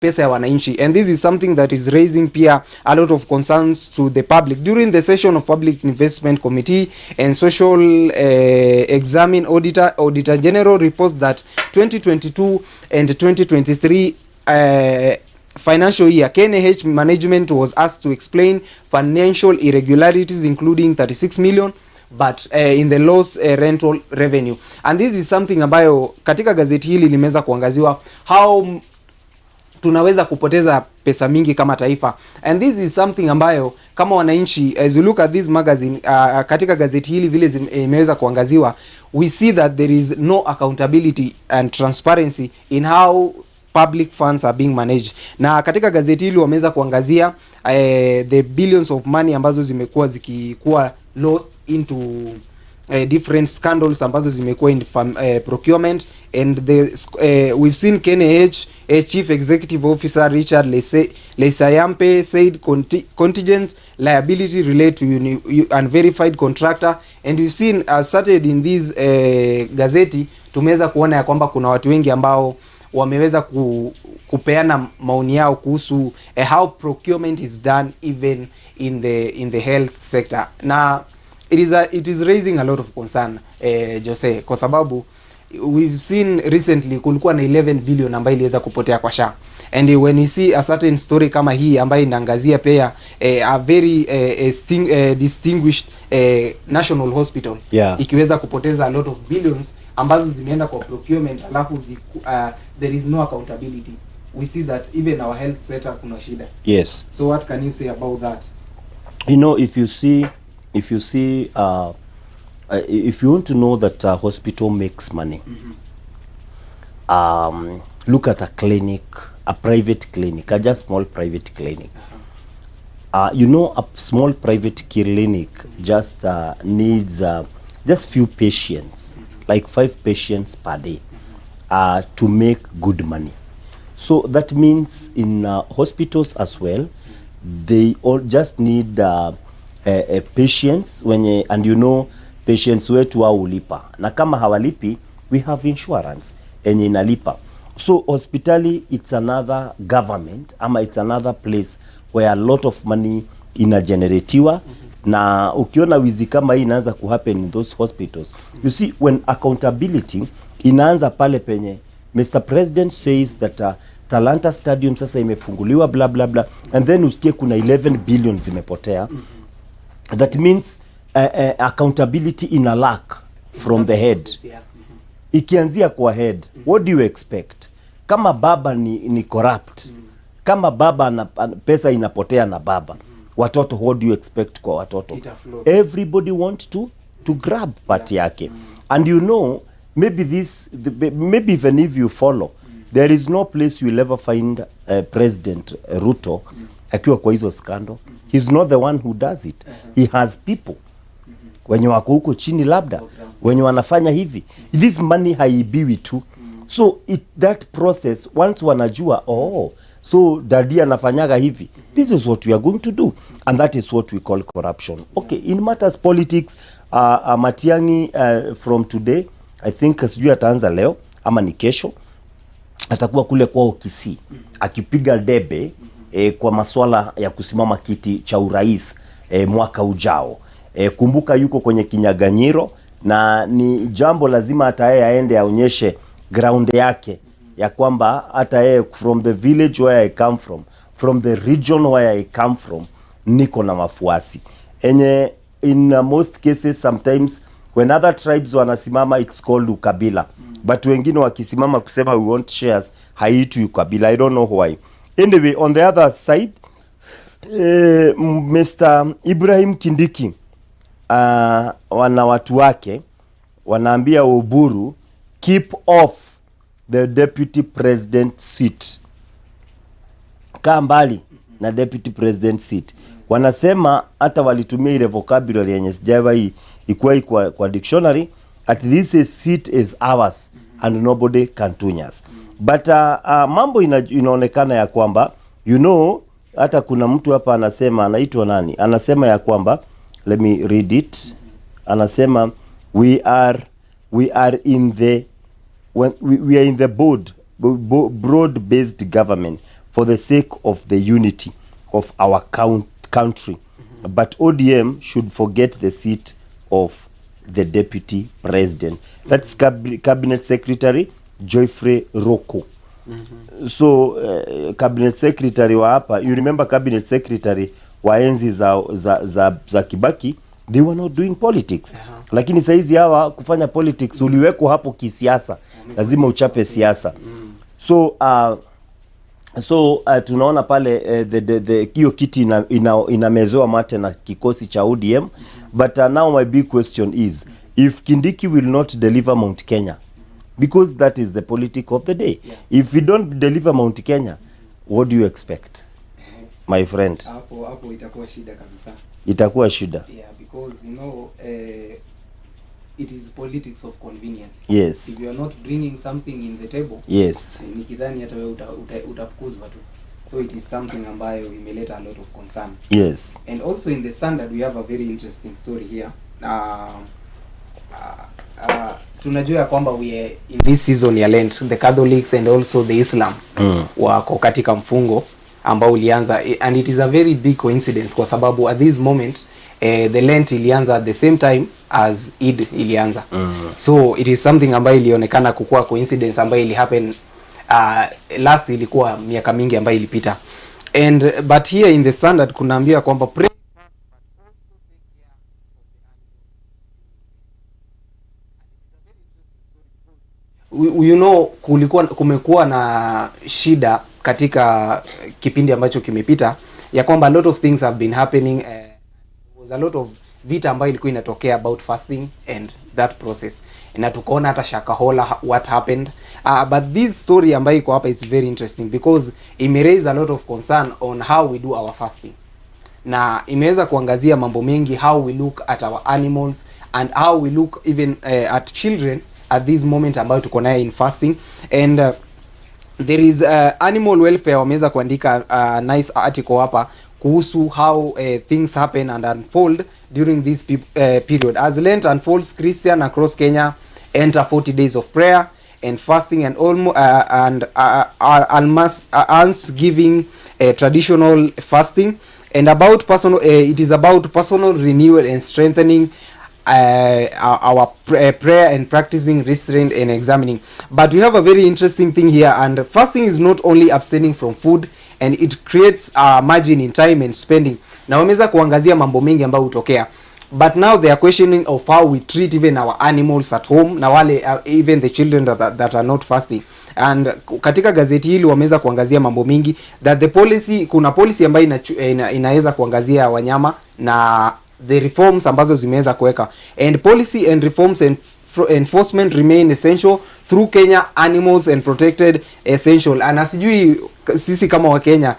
pesa ya wananchi, and this is something that is raising pia a lot of concerns to the public. During the session of Public Investment Committee and Social Examine Auditor General reports that 2022 and 2023 financial year, KNH management was asked to explain financial irregularities including 36 million but in the loss rental revenue, and this is something ambayo katika gazeti hili limeweza kuangaziwa how tunaweza kupoteza pesa mingi kama taifa, and this is something ambayo kama wananchi, as you look at this magazine katika gazeti hili vile imeweza kuangaziwa, we see that there is no accountability and transparency in how public funds are being managed. Na katika gazeti hili wameweza kuangazia the billions of money ambazo zimekuwa zikikuwa lost into different scandals ambazo zimekuwa in procurement, and we've seen KNH Chief Executive Officer Richard Lesayampe said contingent liability relate to unverified contractor, and we've seen started in this gazeti tumeweza kuona ya kwamba kuna watu wengi ambao wameweza kupeana maoni yao kuhusu how procurement is done even in the health sector. Na it is raising a lot of concern Jose, kwa sababu we've seen recently kulikuwa na 11 billion ambayo iliweza kupotea kwa SHA, and when you see a certain story kama hii ambayo inaangazia pia a very distinguished national hospital ikiweza kupoteza a lot of billions ambazo zimeenda kwa procurement, alafu there is no accountability, we see that even our health sector kuna shida. Yes. So what can you say about that? You know, if you want to know that a hospital makes money, look at a clinic, a private clinic, a just small private clinic. You know, a small private clinic just needs just few patients, like 5 patients per day, to make good money. So that means in hospitals as well, they all just need patients wenye, and you know, patients wetu wa ulipa, na kama hawalipi we have insurance enye inalipa. So hospitali, it's another government ama it's another place where a lot of money inageneratiwa. Na ukiona wizi kama hii inaanza kuhappen in those hospitals, you see, when accountability inaanza pale penye Mr. President says that Talanta Stadium sasa imefunguliwa bla bla bla, and then usikie kuna 11 billion zimepotea. That means accountability in a lack from the head. Ikianzia kwa head, what do you expect? Kama baba ni corrupt, kama baba pesa inapotea na baba, watoto, what do you expect kwa watoto? Everybody want to grab part yake. And you know, maybe even if you follow, there is no place you will ever find President Ruto akiwa kwa hizo scandal. He's not the one who does it. He has people wenye wako huko chini labda wenye wanafanya hivi. This money haibiwi tu. So that process, once wanajua, so daddy anafanyaga hivi, this is what we are going to do, and that is what we call corruption. Okay, in matters politics, Matiang'i from today, I think sijui ataanza leo ama ni kesho, atakuwa kule kwao Kisii akipiga debe kwa masuala ya kusimama kiti cha urais mwaka ujao. Kumbuka yuko kwenye kinyaganyiro, na ni jambo lazima hata yeye aende aonyeshe ground yake ya kwamba hata yeye, from the village where I come from the region where I come from, niko na mafuasi enye. In most cases, sometimes when other tribes wanasimama, it's called ukabila, but wengine wakisimama kusema we want shares, haitu ukabila. I don't know why. Anyway, on the other side, Mr. Ibrahim Kindiki, wana watu wake wanaambia Oburu keep off the deputy president seat, kaa mbali na deputy president seat. Wanasema hata walitumia ile vocabulary yenye sijawa ikuwa kwa dictionary, at this seat is ours and nobody can touch us. But mambo inaonekana ya kwamba, you know, hata kuna mtu hapa anasema, anaitwa nani, anasema ya kwamba, let me read it, anasema we are in the broad based government for the sake of the unity of our country. But ODM should forget the seat of the deputy president. That's cabinet secretary Geoffrey Roko. So cabinet secretary wa hapa, you remember cabinet secretary wa enzi za Kibaki, they were not doing politics. Lakini saizi hawa kufanya politics, uliwekwa hapo kisiasa, lazima uchape siasa. So tunaona pale hiyo kiti inamezewa mate na kikosi cha ODM. But now my big question is, if Kindiki will not deliver Mount Kenya, because that is the politic of the day, if we don't deliver Mount Kenya, what do you expect, my friend? Hapo itakuwa shida kabisa. Itakuwa shida. Yeah, because you know it is politics of convenience. Yes. If you are not bringing something in the table, yes, nikidhani hata wewe utafukuzwa tu. So it is something ambayo imeleta a lot of concern. Yes. And also in the Standard we have a very interesting story here. Tunajua kwamba we are in this season ya Lent, the Catholics and also the Islam wako katika mfungo ambao ulianza, and it is a very big coincidence kwa sababu at this moment the Lent ilianza at the same time as Eid ilianza. So it is something ambayo ilionekana kukua coincidence ambayo ili happen last ilikuwa miaka mingi ambayo ilipita. And but here in the Standard kunaambia kwamba pray fast but also take care of the animals. You know, kumekuwa na shida katika kipindi ambacho kimepita ya kwamba a lot of things have been happening. Was a lot of vita ambayo ilikuwa inatokea about fasting and that process, na tukaona hata Shakahola what happened, but this story ambayo iko hapa is very interesting because it raise a lot of concern on how we do our fasting, na imeweza kuangazia mambo mengi, how we look at our animals and how we look even at children at this moment ambayo tuko nayo in fasting. And there is animal welfare wameweza kuandika nice article hapa kuhusu how things happen and unfold during this period. As Lent unfolds, Christian across Kenya enter 40 days of prayer and fasting and alms giving traditional fasting, and about personal it is about personal renewal and strengthening our prayer and practicing restraint and examining. But we have a very interesting thing here, and fasting is not only abstaining from food, and it creates a margin in time and spending. Na wameweza kuangazia mambo mengi ambayo hutokea, but now they are questioning of how we treat even our animals at home, na wale even the children that are not fasting. And katika gazeti hili wameweza kuangazia mambo mingi, that the policy, kuna policy ambayo inaweza kuangazia wanyama na the reforms ambazo zimeweza kuweka, and policy and reforms and enforcement remain essential through Kenya animals and protected essential. And asijui sisi kama wa Kenya,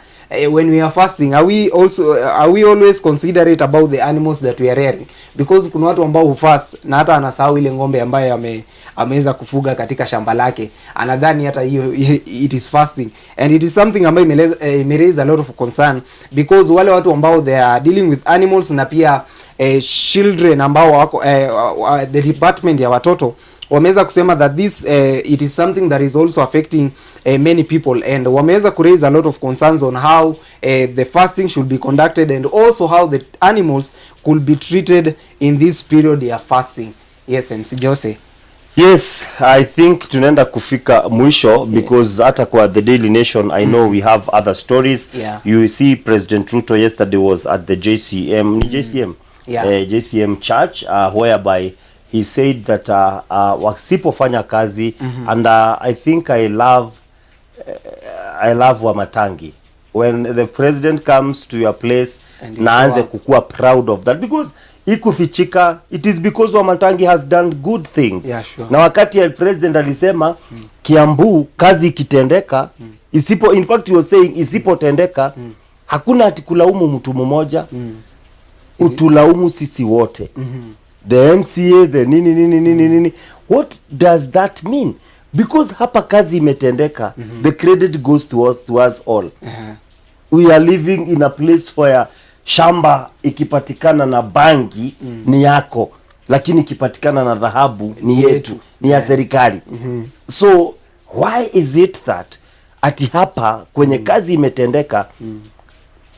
when we are fasting, are we always considerate about the animals that we are rearing? Because kuna watu ambao hufast na hata anasahau ile ng'ombe ambaye ameweza kufuga katika shamba lake, anadhani hata hiyo it is fasting, and it is something ambayo raise a lot of concern, because wale watu ambao they are dealing with animals na pia children ambao wako the department ya watoto wameweza kusema that this it is something that is also affecting many people, and wameweza ku raise a lot of concerns on how the fasting should be conducted and also how the animals could be treated in this period ya fasting. Yes, MC Jose. Yes, I think tunaenda kufika mwisho because hata kwa the Daily Nation I know we have other stories. You see President Ruto yesterday was at the JCM JCM church whereby he said that wasipofanya kazi and I think I love Wamatangi when the president comes to your place na anze kukua proud of that, because ikufichika it is because Wamatangi has done good things. Na wakati ya president alisema Kiambu kazi ikitendeka in fact he was saying isipotendeka hakuna atikulaumu mtu mmoja, utulaumu sisi wote. The MCA, the nini. What does that mean? Because hapa kazi imetendeka, the credit goes to us all. We are living in a place where shamba ikipatikana na bangi ni yako, lakini ikipatikana na dhahabu ni yetu, ni ya serikali. So why is it that ati hapa kwenye kazi imetendeka.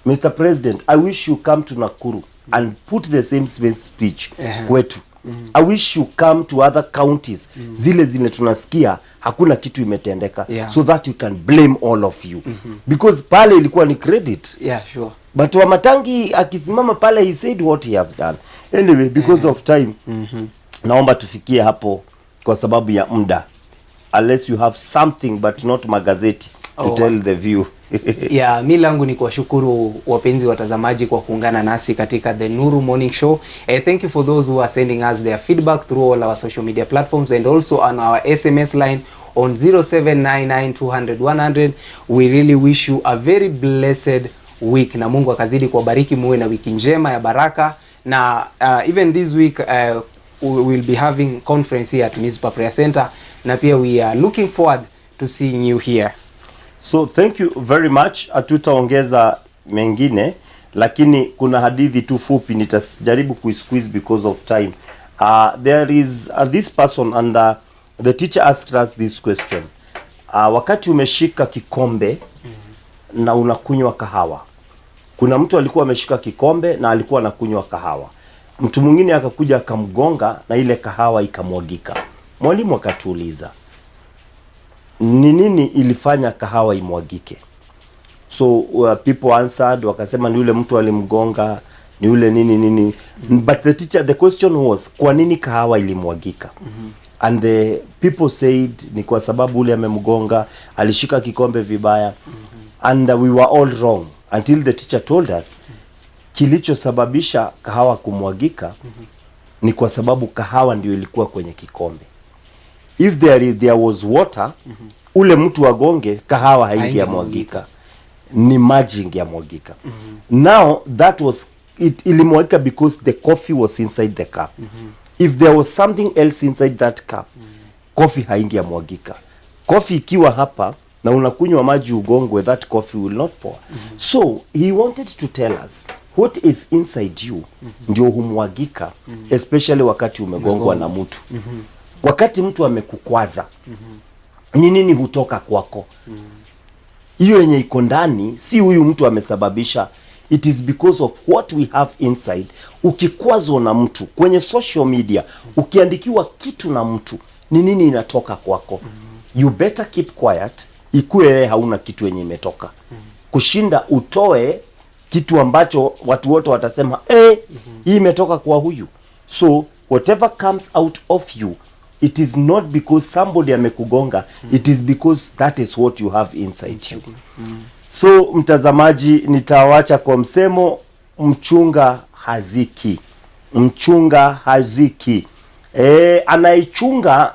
Mr. President, I wish you come to Nakuru and put the same speech kwetu. I wish you come to other counties zile tunasikia hakuna kitu imetendeka, so that you can blame all of you because pale ilikuwa ni credit. Sure. But Wamatangi akisimama pale, he said what he has done. Anyway, because of time, naomba tufikie hapo kwa sababu ya muda, unless you have something but not magazeti to tell the view. Mi langu ni kuwashukuru wapenzi watazamaji kwa kuungana nasi katika the Nuru Morning Show. Thank you for those who are sending us their feedback through all our social media platforms and also on our SMS line on 0799200100. We really wish you a very blessed week, na Mungu akazidi kuwabariki, muwe na wiki njema ya baraka. Na even this week we will be having conference here at Mizpah Prayer Center, na pia we are looking forward to seeing you here. So thank you very much. Hatutaongeza mengine, lakini kuna hadithi tu fupi nitajaribu kuisqueeze because of time. There is this person and the teacher asked us this question. Wakati umeshika kikombe na unakunywa kahawa. Kuna mtu alikuwa ameshika kikombe na alikuwa anakunywa kahawa. Mtu mwingine akakuja akamgonga na ile kahawa ikamwagika. Mwalimu akatuuliza, ni nini ilifanya kahawa imwagike? So people answered, wakasema ni yule mtu alimgonga, ni yule nini. But the question was, kwa nini kahawa ilimwagika? And the people said ni kwa sababu ule amemgonga, alishika kikombe vibaya. And we were all wrong until the teacher told us kilichosababisha kahawa kumwagika ni kwa sababu kahawa ndio ilikuwa kwenye kikombe. If there was water, ule mtu agonge, kahawa haingeamwagika, ni maji ingeamwagika. Now that was ilimwagika because the coffee was inside the cup. If there was something else inside that cup, coffee haingeamwagika. Coffee ikiwa hapa na unakunywa maji ugongwe, that coffee will not pour. So he wanted to tell us what is inside you ndio humwagika, especially wakati umegongwa na mtu. Wakati mtu amekukwaza, ni nini hutoka kwako? Hiyo yenye iko ndani, si huyu mtu amesababisha. It is because of what we have inside. Ukikwazwa na mtu kwenye social media, ukiandikiwa kitu na mtu, ni nini inatoka kwako? You better keep quiet, ikuwe hauna kitu yenye imetoka. Kushinda utoe kitu ambacho watu wote watasema, hii imetoka kwa huyu. So whatever comes out of you, it is not because somebody amekugonga, it is because that is what you have inside you. So mtazamaji, nitawacha kwa msemo, mchunga haziki. Mchunga haziki. Anaichunga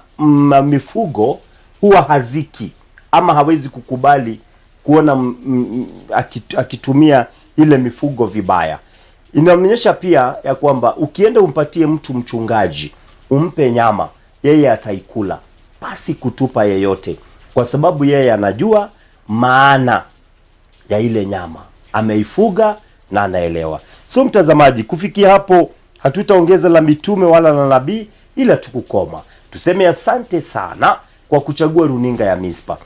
mifugo huwa haziki, ama hawezi kukubali kuona akitumia ile mifugo vibaya. Inaonyesha pia ya kwamba ukienda umpatie mtu mchungaji, umpe nyama, yeye ataikula pasi kutupa yeyote, kwa sababu yeye anajua maana ya ile nyama, ameifuga na anaelewa. So mtazamaji, kufikia hapo hatutaongeza la mitume wala la nabii, ila tukukoma. Tuseme asante sana kwa kuchagua runinga ya Mizpah.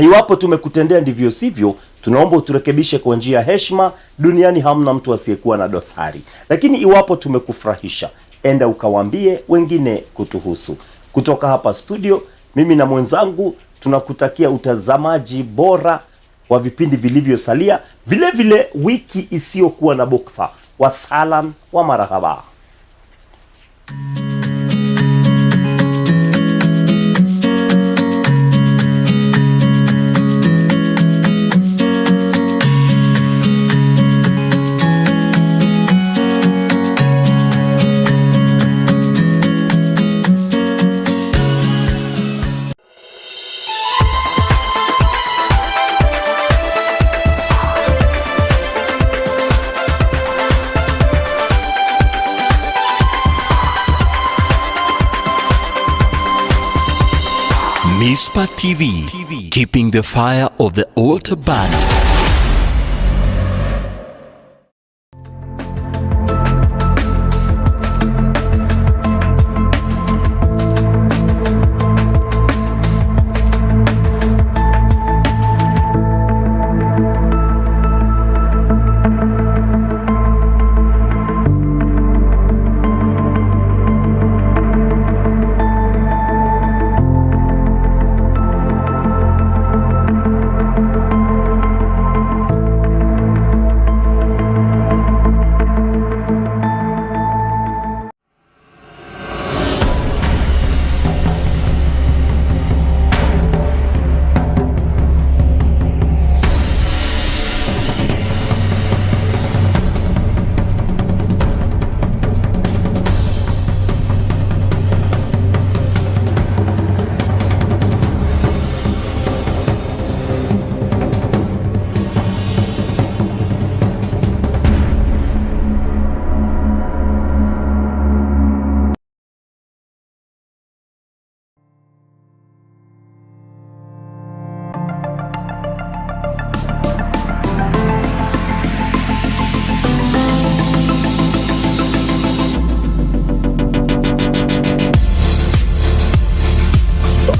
Iwapo tumekutendea ndivyo sivyo, tunaomba uturekebishe kwa njia ya heshima. Duniani hamna mtu asiyekuwa na dosari. Lakini iwapo tumekufurahisha, enda ukawaambie wengine kutuhusu. Kutoka hapa studio, mimi na mwenzangu tunakutakia utazamaji bora wa vipindi vilivyosalia, vile vile wiki isiyokuwa na buktha. Wasalam wa marahaba. Mizpah TV, keeping the fire of the altar burning.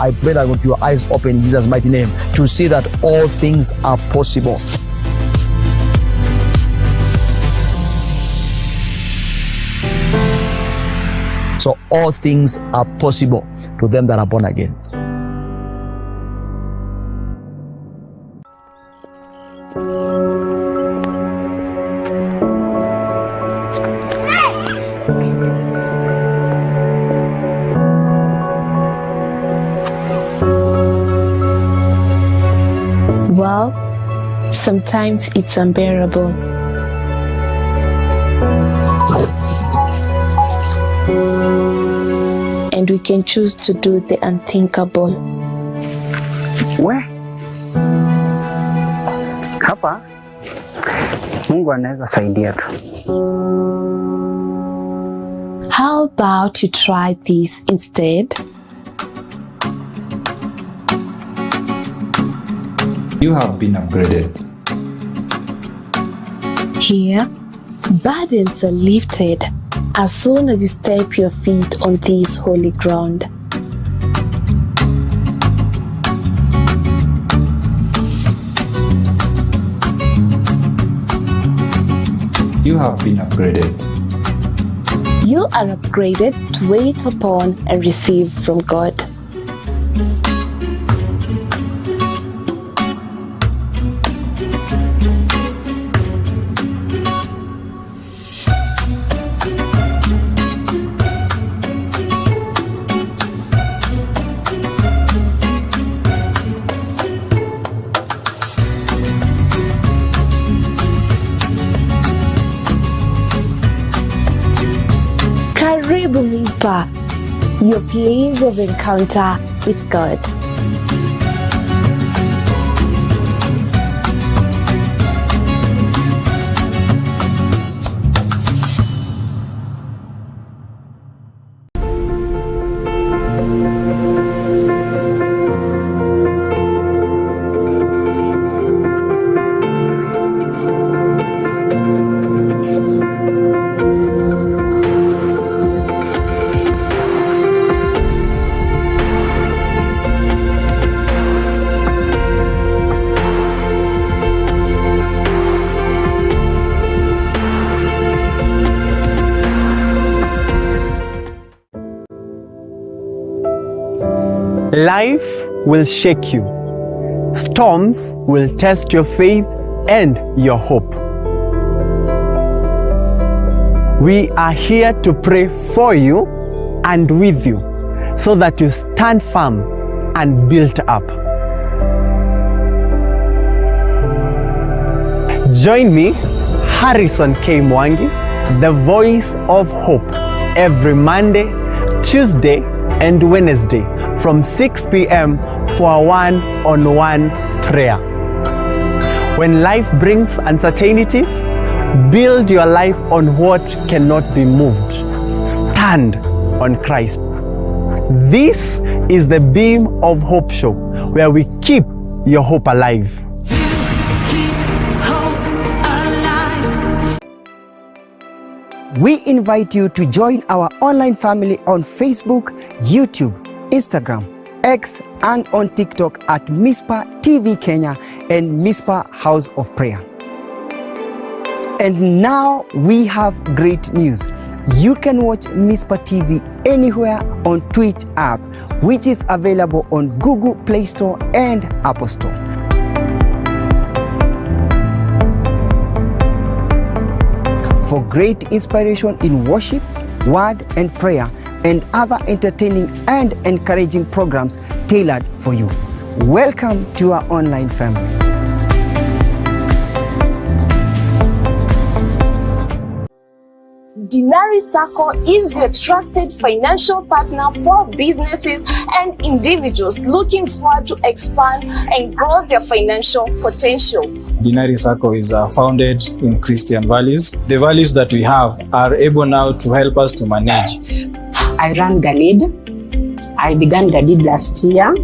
I pray that with your eyes open in Jesus' mighty name to see that all things are possible. So all things are possible to them that are born again. Well, sometimes it's unbearable. And we can choose to do the unthinkable. Hapa Mungu anaweza saidia tu. How about you try this instead? You have been upgraded. Here, burdens are lifted as soon as you step your feet on this holy ground. You have been upgraded. You are upgraded to wait upon and receive from God. Karibu Mizpah, your place of encounter with God. Life will shake you. Storms will test your faith and your hope. We are here to pray for you and with you so that you stand firm and built up. Join me, Harrison K. Mwangi, the voice of hope, every Monday, Tuesday, and Wednesday from 6 p.m. for a one-on-one prayer. When life brings uncertainties, build your life on what cannot be moved. Stand on Christ. This is the Beam of Hope show, where we keep your hope alive. We invite you to join our online family on Facebook, YouTube, Instagram, X, and on TikTok at Mizpah TV Kenya and Mizpah House of Prayer. And now we have great news. You can watch Mizpah TV anywhere on Twitch app, which is available on Google Play Store and Apple Store. For great inspiration in worship, word and prayer, and other entertaining and encouraging programs tailored for you. Welcome to our online family. Dinari Sacco is your trusted financial partner for businesses and individuals looking forward to expand and grow their financial potential. Dinari Sacco is founded in Christian values. The values that we have are able now to help us to manage. I run Galid. I began Galid last year.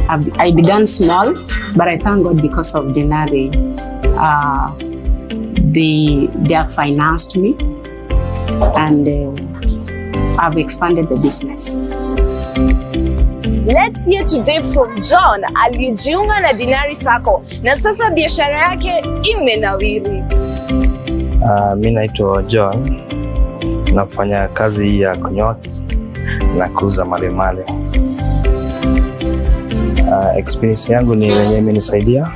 I began small, but I thank God because of Dinari. They have financed me, and I've expanded the business. Let's hear today from John aliyejiunga na Dinari Sacco na sasa biashara yake imenawiri. Mimi naitwa John, nafanya kazi ya kunyoa na kuuza malemale. Experience yangu ni wenye imenisaidia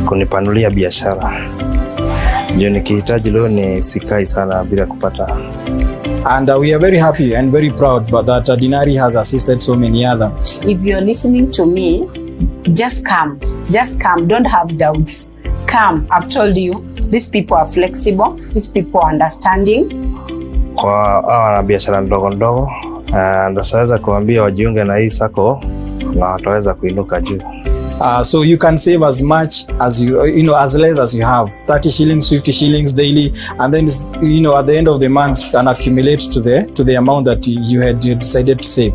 kunipanulia biashara. Ndio nikihitaji leo ni sikai sana bila kupata. And we are very happy and very proud but that Dinari has assisted so many other. If you're listening to me, just come. Just come. Don't have doubts. Come. I've told you, these people are flexible. These people are understanding. Kwa wana biashara ndogo ndogo, ndasaweza kuambia wajiunge na hii sako na wataweza kuinuka juu. So you can save as much as as less as you have, 30 shillings, 50 shillings daily, and then at the end of the month can accumulate to the amount that you had decided to save.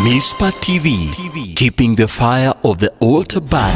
Mizpah TV, keeping the fire of the altar burning.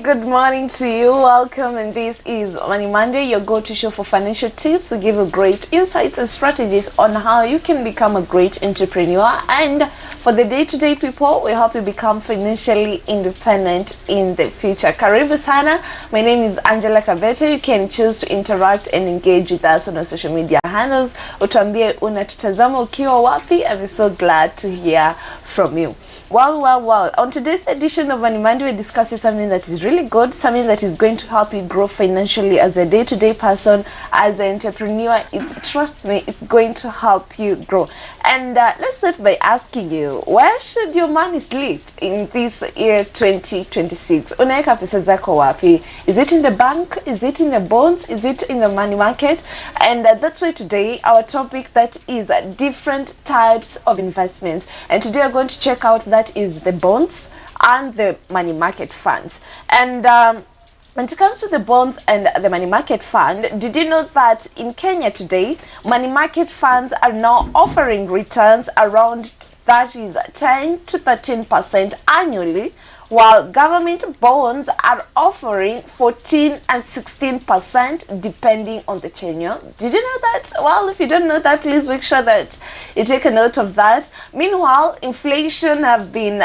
Good morning to you. Welcome, and this is Money Monday, your go-to show for financial tips to give you great insights and strategies on how you can become a great entrepreneur. And for the day-to-day people, we help you become financially independent in the future. Karibu sana. My name is Angela Kabete. You can choose to interact and engage with us on our social media handles. Utuambie unatutazama ukiwa wapi. I'm so glad to hear from you. Well. On today's edition of Money Monday, we're discussing something that is really good, something that is going to help you grow financially as a day-to-day person, as an entrepreneur. Trust me, it's going to help you grow. And let's start by asking you, where should your money sleep in this year 2026? Unaeka pesa zako wapi? Is it in the bank? Is it in the bonds? Is it in the money market? And that's why today our topic that is different types of investments. And today we're going to check out that is the bonds and the money market funds. And when it comes to the bonds and the money market fund, did you know that in Kenya today, money market funds are now offering returns around, that is 10 to 13% annually, while government bonds are offering 14 and 16% depending on the tenure. Did you know that? Well, if you don't know that, please make sure that you take a note of that. Meanwhile, inflation has been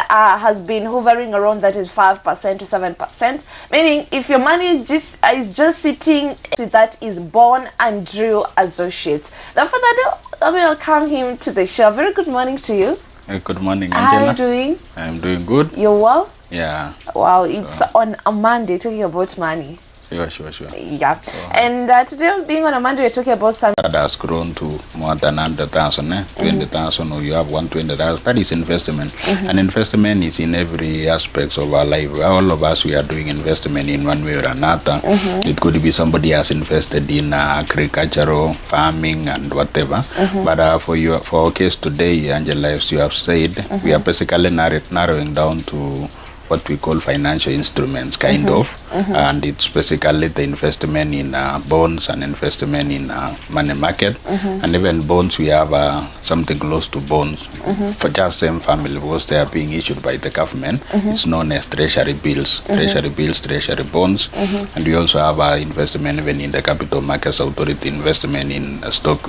hovering around, that is 5% to 7%, meaning if your money is just sitting, that is Bond and Drew Associates. Now for that, I will welcome him to the show. Very good morning to you. Good morning, Angela. How are you doing? I'm doing good. You're well? Yeah. Wow, it's on a Monday talking about money. Sure. Yeah. And today, being on a Monday, we're talking about something that has grown to more than 100,000, 20,000, or you have 120,000. That is investment. And investment is in every aspect of our life. All of us, we are doing investment in one way or another. It could be somebody has invested in agricultural, farming, and whatever. But for our case today, Angela, as you have said, we are basically narrowing down to what we call financial instruments, kind of, and it's basically the investment in bonds and investment in money market, and even bonds. We have something close to bonds for just same family because they are being issued by the government. It's known as treasury bills, treasury bonds, and we also have investment even in the Capital Markets Authority, investment in stock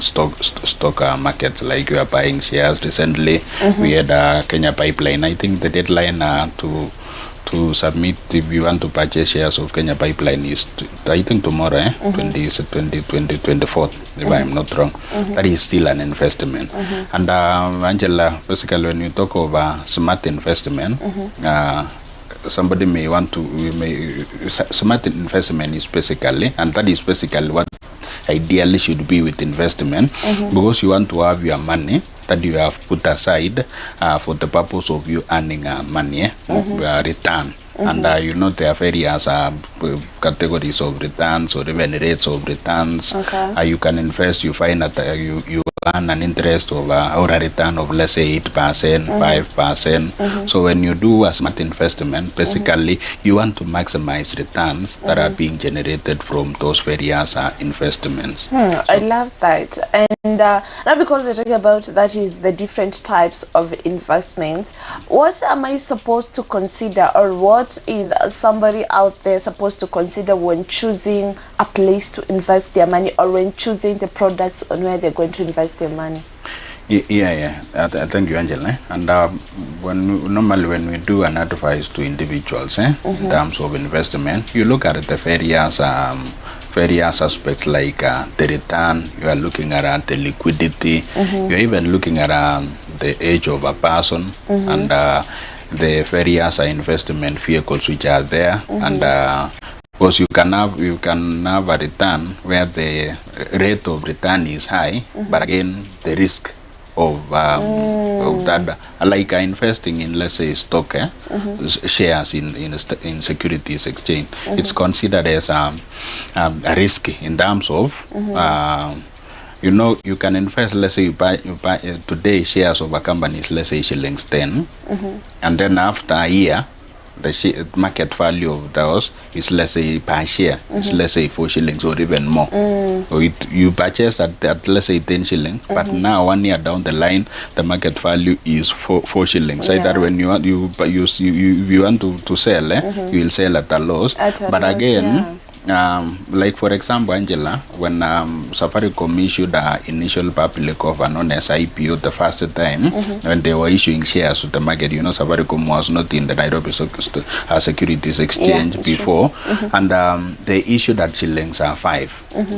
markets, like you are buying shares. Recently, we had Kenya Pipeline. I think the deadline to submit if you want to purchase shares of Kenya Pipeline is I think tomorrow, 24th, if I'm not wrong. That is still an investment. And Angela, basically when you talk of smart investment, somebody may want to, smart investment is basically, and that is basically what ideally should be with investment, because you want to have your money that you have put aside for the purpose of you earning money, return. And you know there are various categories of returns or even rates of returns. You can invest, you find that you earn an interest of or a return of, let's say, 8%, 5%. So when you do a smart investment, basically you want to maximize returns that are being generated from those various investments. I love that. And now, because we're talking about that is the different types of investments, what am I supposed to consider, or what is somebody out there supposed to consider when choosing a place to invest their money, or when choosing the products on where they're going to invest their money? Yeah. Thank you, Angela. And normally when we do an advice to individuals in terms of investment, you look at the various aspects like the return. You are looking at the liquidity. You're even looking at the age of a person and the various investment vehicles which are there. And because you can have a return where the rate of return is high, but again the risk of that, like investing in, let's say, stock shares in securities exchange, it's considered as a risk in terms of you know, you can invest, let's say you buy today shares of a company is, let's say, shillings 10, and then after a year the market value of those is, let's say, per share is, let's say, 4 shillings or even more. So you purchase at let's say 10 shillings, but now 1 year down the line the market value is 4 shillings. Say that when you want to sell, you will sell at a loss. But again, like for example, Angela, when Safaricom issued the initial public offer known as IPO the first time, when they were issuing shares to the market, you know, Safaricom was not in the Nairobi Securities Exchange before, and they issued at shillings 5.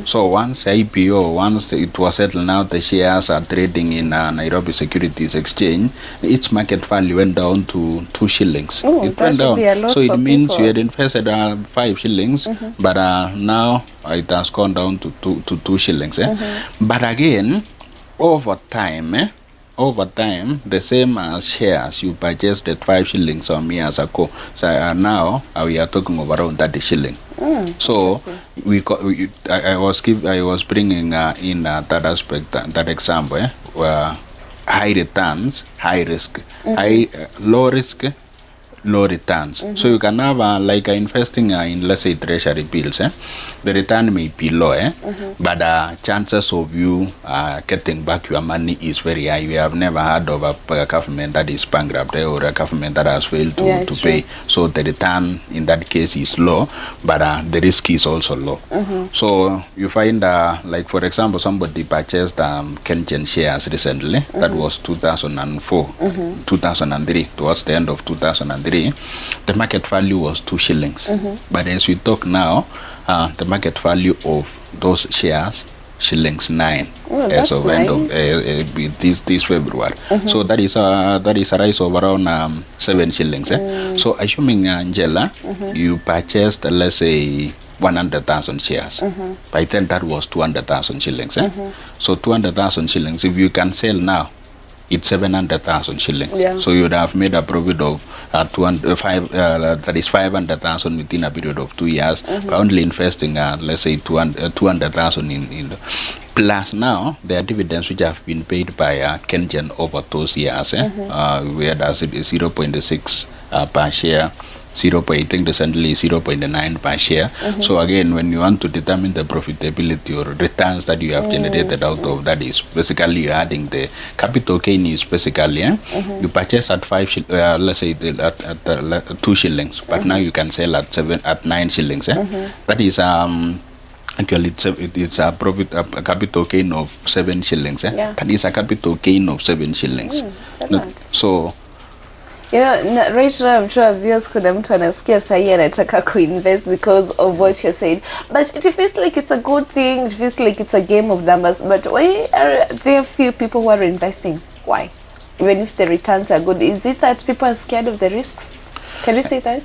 So once IPO, once it was settled, now the shares are trading in Nairobi Securities Exchange, its market value went down to 2 shillings. It went down. So it means you had invested 5 shillings, but now it has gone down to 2 shillings. But again, over time, the same shares you purchased at 5 shillings some years ago, so now we are talking of around 30 shillings. So I was bringing in that aspect, that example, where high returns, high risk, low risk, low returns. So you can have like investing in, let's say, treasury bills. The return may be low, but chances of you getting back your money is very high. We have never heard of a government that is bankrupt or a government that has failed to pay. So the return in that case is low, but the risk is also low. So you find like for example, somebody purchased Kenyan shares recently. That was 2004, 2003, towards the end of 2003. The market value was 2 shillings. But as we talk now, the market value of those shares, shillings 9 as of end of this February. So that is a rise of around 7 shillings. So assuming, Angela, you purchased, let's say, 100,000 shares. By then that was 200,000 shillings. So 200,000 shillings, if you can sell now, it's 700,000 shillings. So you would have made a profit of 500,000 within a period of 2 years by only investing, let's say 200,000 in plus now there are dividends which have been paid by Kenyan over those years, where does it is 0.6 per share. I think recently 0.9 per share. So again, when you want to determine the profitability or returns that you have generated out of that, is basically you're adding the capital gain is basically you purchase at 5 let's say at 2 shillings, but now you can sell at 9 shillings. That is actually it's a profit, a capital gain of 7 shillings. That is a capital gain of 7 shillings. So you know, right now I'm sure viewers could have mtu anasikia sahi anataka kuinvest because of what you said, but it feels like it's a good thing, it feels like it's a game of numbers. But why are there few people who are investing? Why? Even if the returns are good, is it that people are scared of the risks? Can you say that?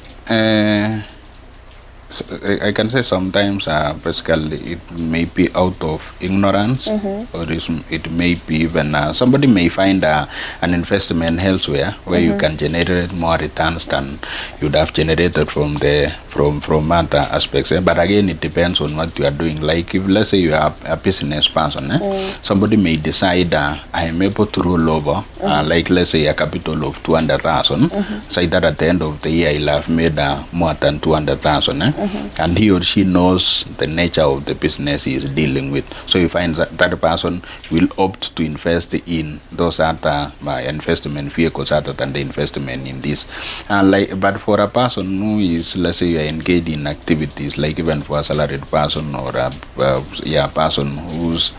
I can say sometimes basically it may be out of ignorance, or it may be even somebody may find an investment elsewhere where you can generate more returns than you'd have generated from other aspects. But again, it depends on what you are doing. Like if let's say you are a business person, somebody may decide I am able to roll over like let's say a capital of 200,000, say that at the end of the year I'll have made more than 200,000. And he or she knows the nature of the business he is dealing with. So you find that person will opt to invest in those other investment vehicles other than the investment in this. But for a person who is, let's say, you are engaged in activities, like even for a salaried person or a person who's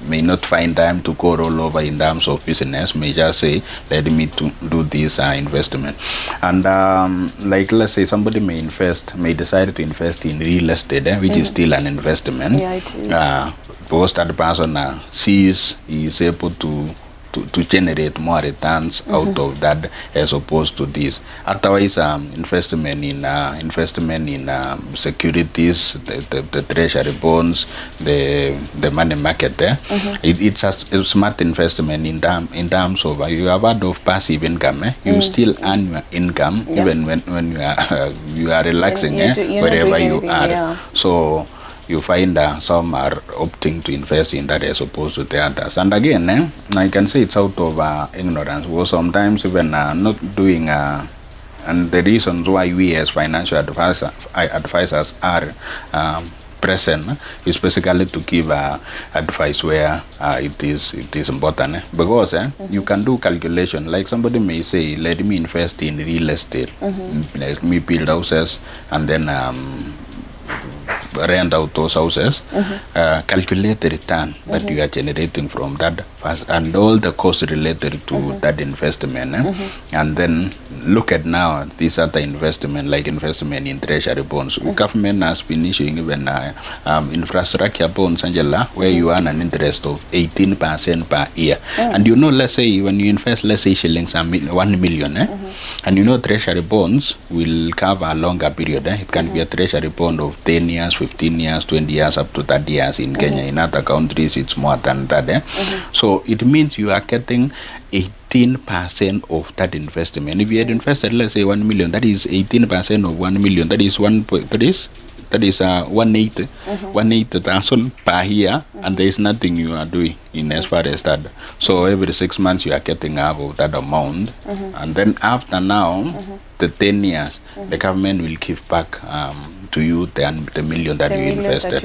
may not find time to go roll over in terms of business, may just say, let me to do this investment. And like let's say somebody may decide to invest in real estate, which is still an investment. Because that person sees he is able to generate more returns out of that as opposed to this. Otherwise, investment in securities, the treasury bonds, the money market. It's a smart investment in terms of you have heard of passive income. You still earn your income even when you are relaxing wherever you are. So you find some are opting to invest in that as opposed to the others. And again, I can say it's out of ignorance, because sometimes even not doing, and the reasons why we as financial advisors are present is basically to give advice where it is important. Because you can do calculation, like somebody may say, let me invest in real estate, let me build houses and then rent out those houses, calculate the return that you are generating from that and all the costs related to that investment, and then look at now this other investment, like investment in treasury bonds. Government has been issuing even infrastructure bonds, Angela, where you earn an interest of 18% per year. And you know, let's say when you invest, let's say shillings 1 million, and you know treasury bonds will cover a longer period. It can be a treasury bond of 10 years, 15 years, 20 years, up to 30 years in Kenya. In other countries, it's more than that. So it means you are getting 18% of that investment. If you had invested, let's say 1 million, that is 18% of 1 million. That is 180,000 per year, and there is nothing you are doing in as far as that. So every 6 months you are getting half of that amount, and then after now, the 10 years, the government will give back to you the million that you invested.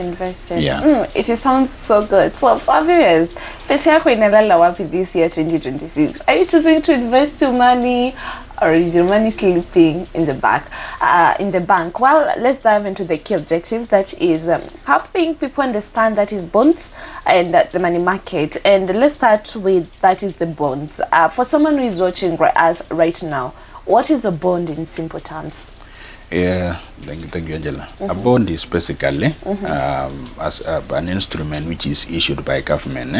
It sounds so good. So for viewers, pesa yako inalala wapi this year 2026? Are you choosing to invest your money, or is your money sleeping in the bank? Well, let's dive into the key objective, that is helping people understand that is bonds and the money market. And let's start with that is the bonds. For someone who is watching us right now, what is a bond in simple terms? Thank you, Angela. A bond is basically as an instrument which is issued by government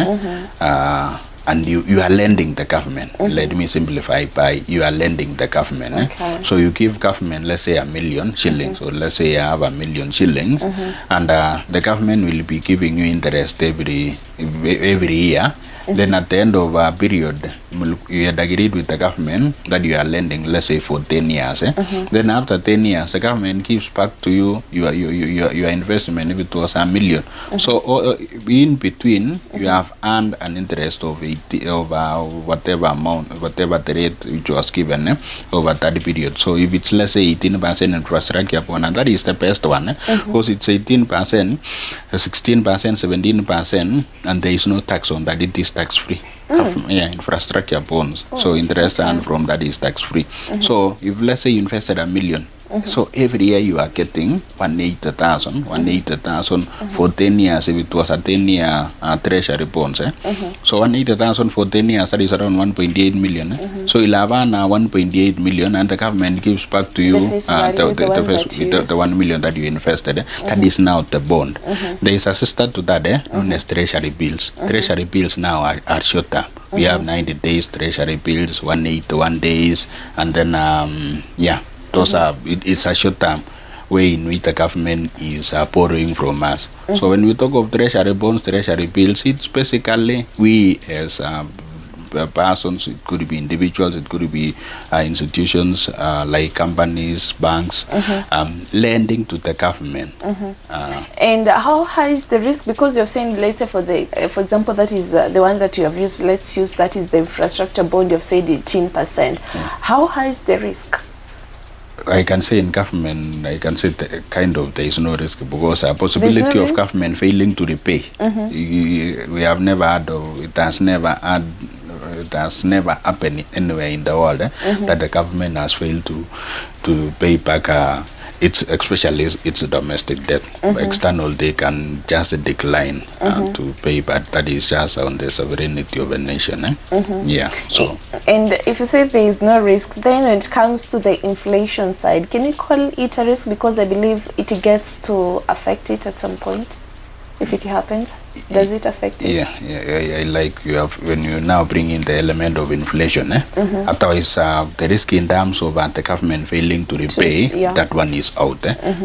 and you are lending the government. Let me simplify by you are lending the government. Okay. So you give government, let's say, 1 million shillings, or let's say you have 1 million shillings, and the government will be giving you interest every year. Then at the end of a period, you had agreed with the government that you are lending, let's say, for 10 years. Then after 10 years, the government gives back to you your investment if it was 1 million. So in between, you have earned an interest of whatever amount, whatever the rate which was given over that period. So if it's, let's say, 18% infrastructure bond, and that is the best one, because it's 18%, 16%, 17%, and there is no tax on that. It is tax-free. Infrastructure bonds. So interest earned from that is tax-free. So if, let's say, you invested 1 million, so every year you are getting 180,000 for 10 years if it was a 10-year treasury bonds. So 180,000 for 10 years, that is around 1.8 million. So you'll have 1.8 million, and the government gives back to you the 1 million that you invested. That is now the bond. There is a sister to that, known as treasury bills. Treasury bills now are short term. We have 90 days treasury bills, 181 days, and then those are, it's a short term way in which the government is borrowing from us. So when we talk of treasury bonds, treasury bills, it's basically we as persons, it could be individuals, it could be institutions like companies, banks, lending to the government. And how high is the risk? Because you're saying later for example, that is the one that you have used, let's use that is the infrastructure bond, you've said 18%. How high is the risk? I can say in government, I can say there is no risk, because a possibility of government failing to repay. We have never had, it has never happened anywhere in the world that the government has failed to pay back especially its domestic debt. External, they can just decline to pay, but that is just on the sovereignty of a nation. So. And if you say there is no risk, then when it comes to the inflation side, can you call it a risk? Because I believe it gets to affect it at some point. If it happens, does it affect it? I like you have, when you now bring in the element of inflation. Otherwise, the risk in terms of the government failing to repay, that one is out.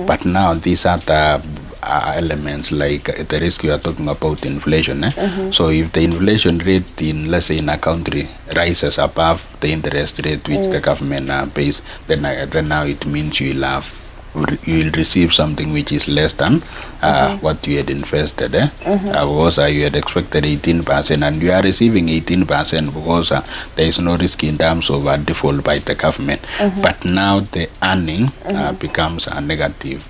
But now these are the elements like the risk you are talking about, inflation. So if the inflation rate in, let's say, in a country rises above the interest rate which the government pays, then now it means you will receive something which is less than what you had invested. Because you had expected 18% and you are receiving 18% because there is no risk in terms of default by the government. But now the earning becomes a negative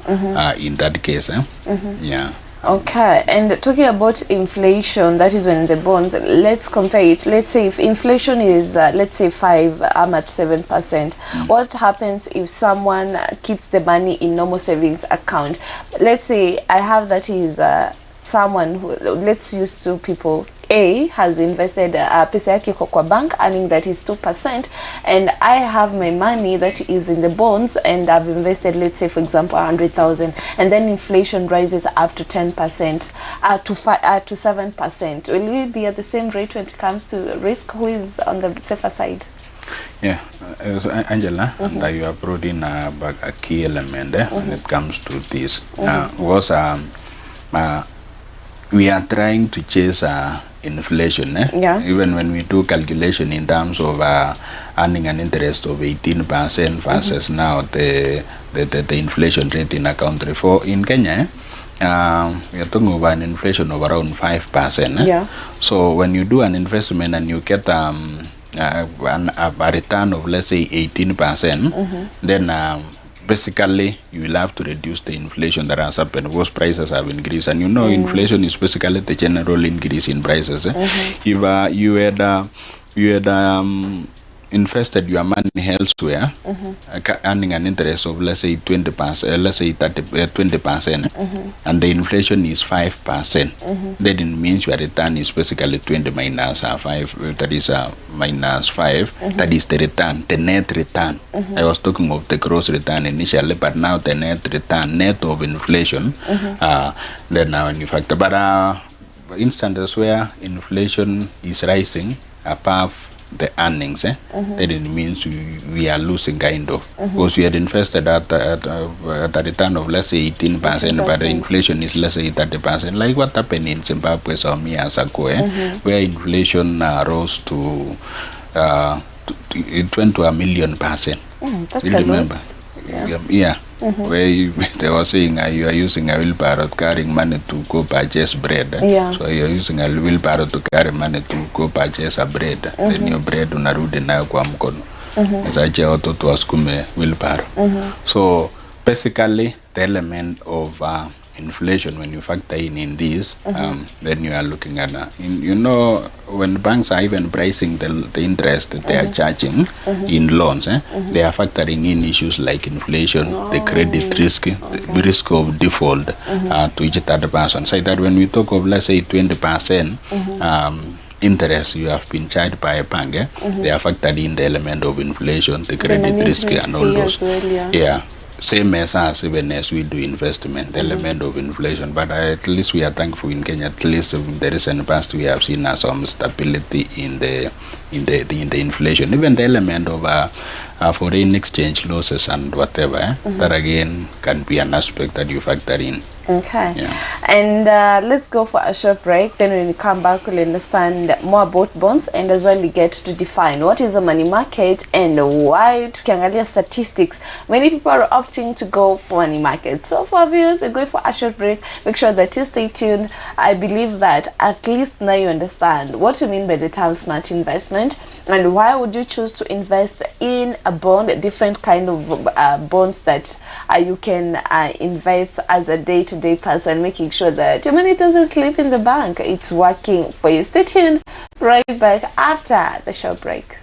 in that case. Okay, and talking about inflation, that is when the bonds, let's compare it. Let's say if inflation is, let's say 5, I'm at 7%. What happens if someone keeps the money in normal savings account? Let's say I have, that is someone who, let's use two people. A has invested pesa yake kwa bank, earning that is 2%, and I have my money that is in the bonds, and I've invested, let's say, for example, 100,000, and then inflation rises up to 10%, to 7%. Will we be at the same rate when it comes to risk? Who is on the safer side? Angela, and you have brought in a key element when it comes to this. We are trying to chase inflation. Even when we do calculation in terms of earning an interest of 18% versus now the inflation rate in a country. For in Kenya, we are talking about an inflation of around 5%. So when you do an investment and you get a return of, let's say, 18%, then basically you will have to reduce the inflation that has happened because prices have increased, and inflation is basically the general increase in prices. If you had invested your money elsewhere, earning an interest of, let's say, 20%, let's say 20%, and the inflation is 5%, then it means your return is basically 20 minus 5, that is minus 5, that is the return, the net return. I was talking of the gross return initially, but now the net return, net of inflation, then now in fact, but instances where inflation is rising above the earnings, then it means we are losing kind of, because we had invested at a return of, let's say, 18%, but the inflation is, let's say, 30%, like what happened in Zimbabwe some years ago, where inflation rose to it went to 1,000,000%. That's you remember? Yeah. Where they were saying you are using a wheelbarrow carrying money to go purchase bread. So you are using a wheelbarrow to carry money to go purchase a bread. Then your bread unarudi nayo kwa mkono. Zaje watoto wasukume wheelbarrow. So basically the element of inflation, when you factor in this, then you are looking at when banks are even pricing the interest that they are charging in loans, they are factoring in issues like inflation, the credit risk, the risk of default to each other person. So that when we talk of, let's say, 20% interest you have been charged by a bank, they are factored in the element of inflation, the credit risk and all those. Same as us, even as we do investment, the element of inflation. But at least we are thankful in Kenya. At least in the recent past, we have seen some stability in the inflation. Even the element of foreign exchange losses and whatever, that again can be an aspect that you factor in. Okay. And let's go for a short break. Then when we come back, we'll understand more about bonds and as well we get to define what is a money market and why, tukiangalia statistics, many people are opting to go for money market. So for viewers, we're going for a short break. Make sure that you stay tuned. I believe that at least now you understand what we mean by the term smart investment and why would you choose to invest in a bond, a different kind of bonds that you can invest as a day-to-day person, making sure that your money doesn't sleep in the bank. It's working for you. Stay tuned. Right back after the short break.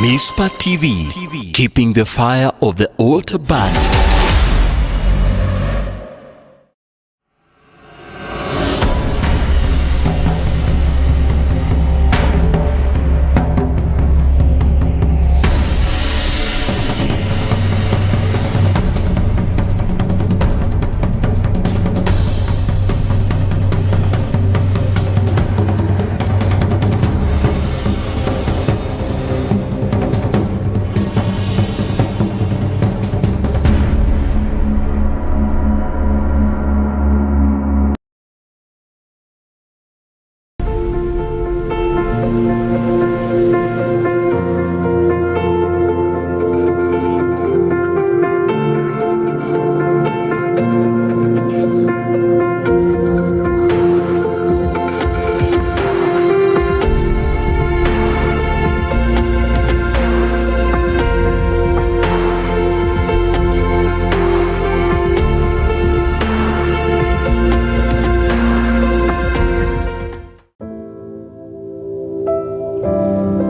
Mizpah TV, keeping the fire of the altar burning.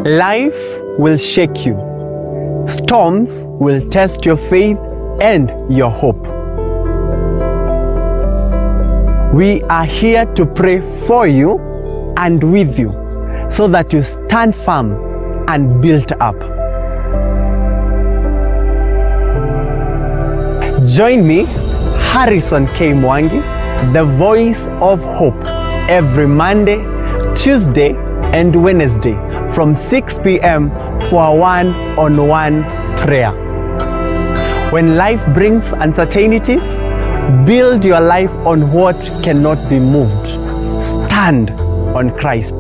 Life will shake you. Storms will test your faith and your hope. We are here to pray for you and with you so that you stand firm and built up. Join me, Harrison K. Mwangi, the voice of hope, every Monday, Tuesday, and Wednesday from 6 p.m. for a one-on-one prayer. When life brings uncertainties, build your life on what cannot be moved. Stand on Christ.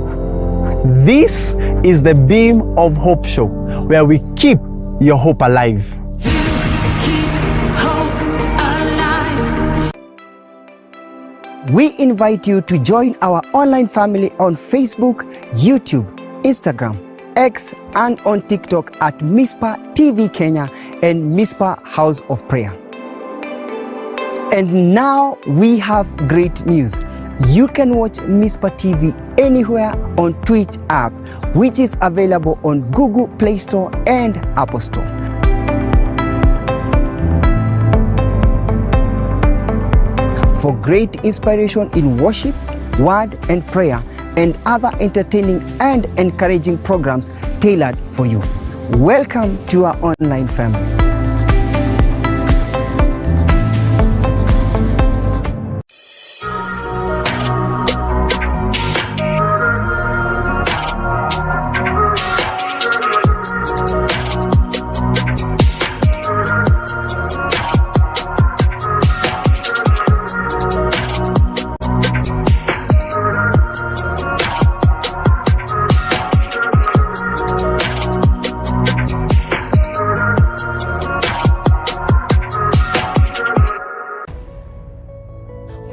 This is the Beam of Hope show, where we keep your hope alive. We invite you to join our online family on Facebook, YouTube, Instagram, X, and on TikTok at Mizpah TV Kenya and Mizpah House of Prayer. And now we have great news. You can watch Mizpah TV anywhere on Twitch app, which is available on Google Play Store and Apple Store. For great inspiration in worship, word and prayer, and other entertaining and encouraging programs tailored for you. Welcome to our online family.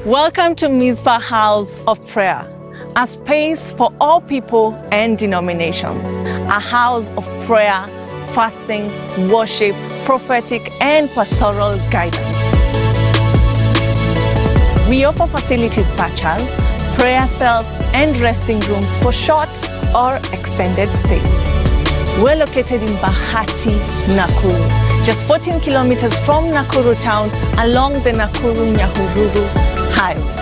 Welcome to Mizpah House of Prayer, a space for all people and denominations, a house of prayer, fasting, worship, prophetic, and pastoral guidance. We offer facilities such as prayer cells and resting rooms for short or extended stays. We're located in Bahati, Nakuru, just 14 kilometers from Nakuru town along the Nakuru-Nyahururu Highway.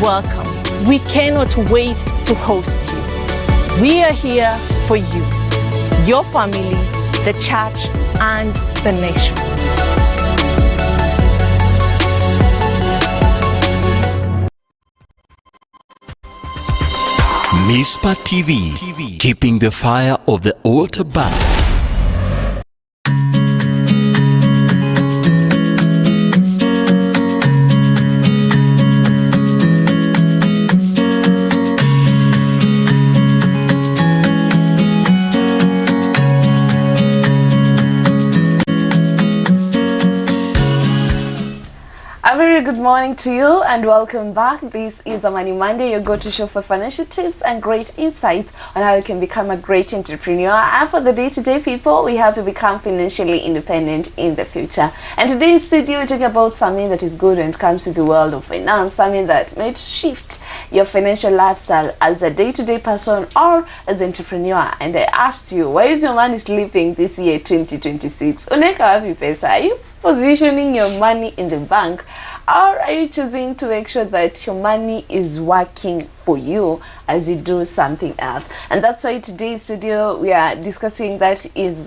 Welcome. We cannot wait to host you. We are here for you, your family, the church, and the nation. Mizpah TV, keeping the fire of the altar burning. A very good morning to you and welcome back. This is Amani Monday, your go-to show for financial tips and great insights on how you can become a great entrepreneur. And for the day-to-day people, we help you become financially independent in the future. And today in studio, we're talking about something that is good when it comes to the world of finance, something that might shift your financial lifestyle as a day-to-day person or as an entrepreneur. And I asked you, why is your money sleeping this year 2026? Uneka wapi pesa? Are you positioning your money in the bank, or are you choosing to make sure that your money is working for you as you do something else? And that's why today's studio we are discussing that is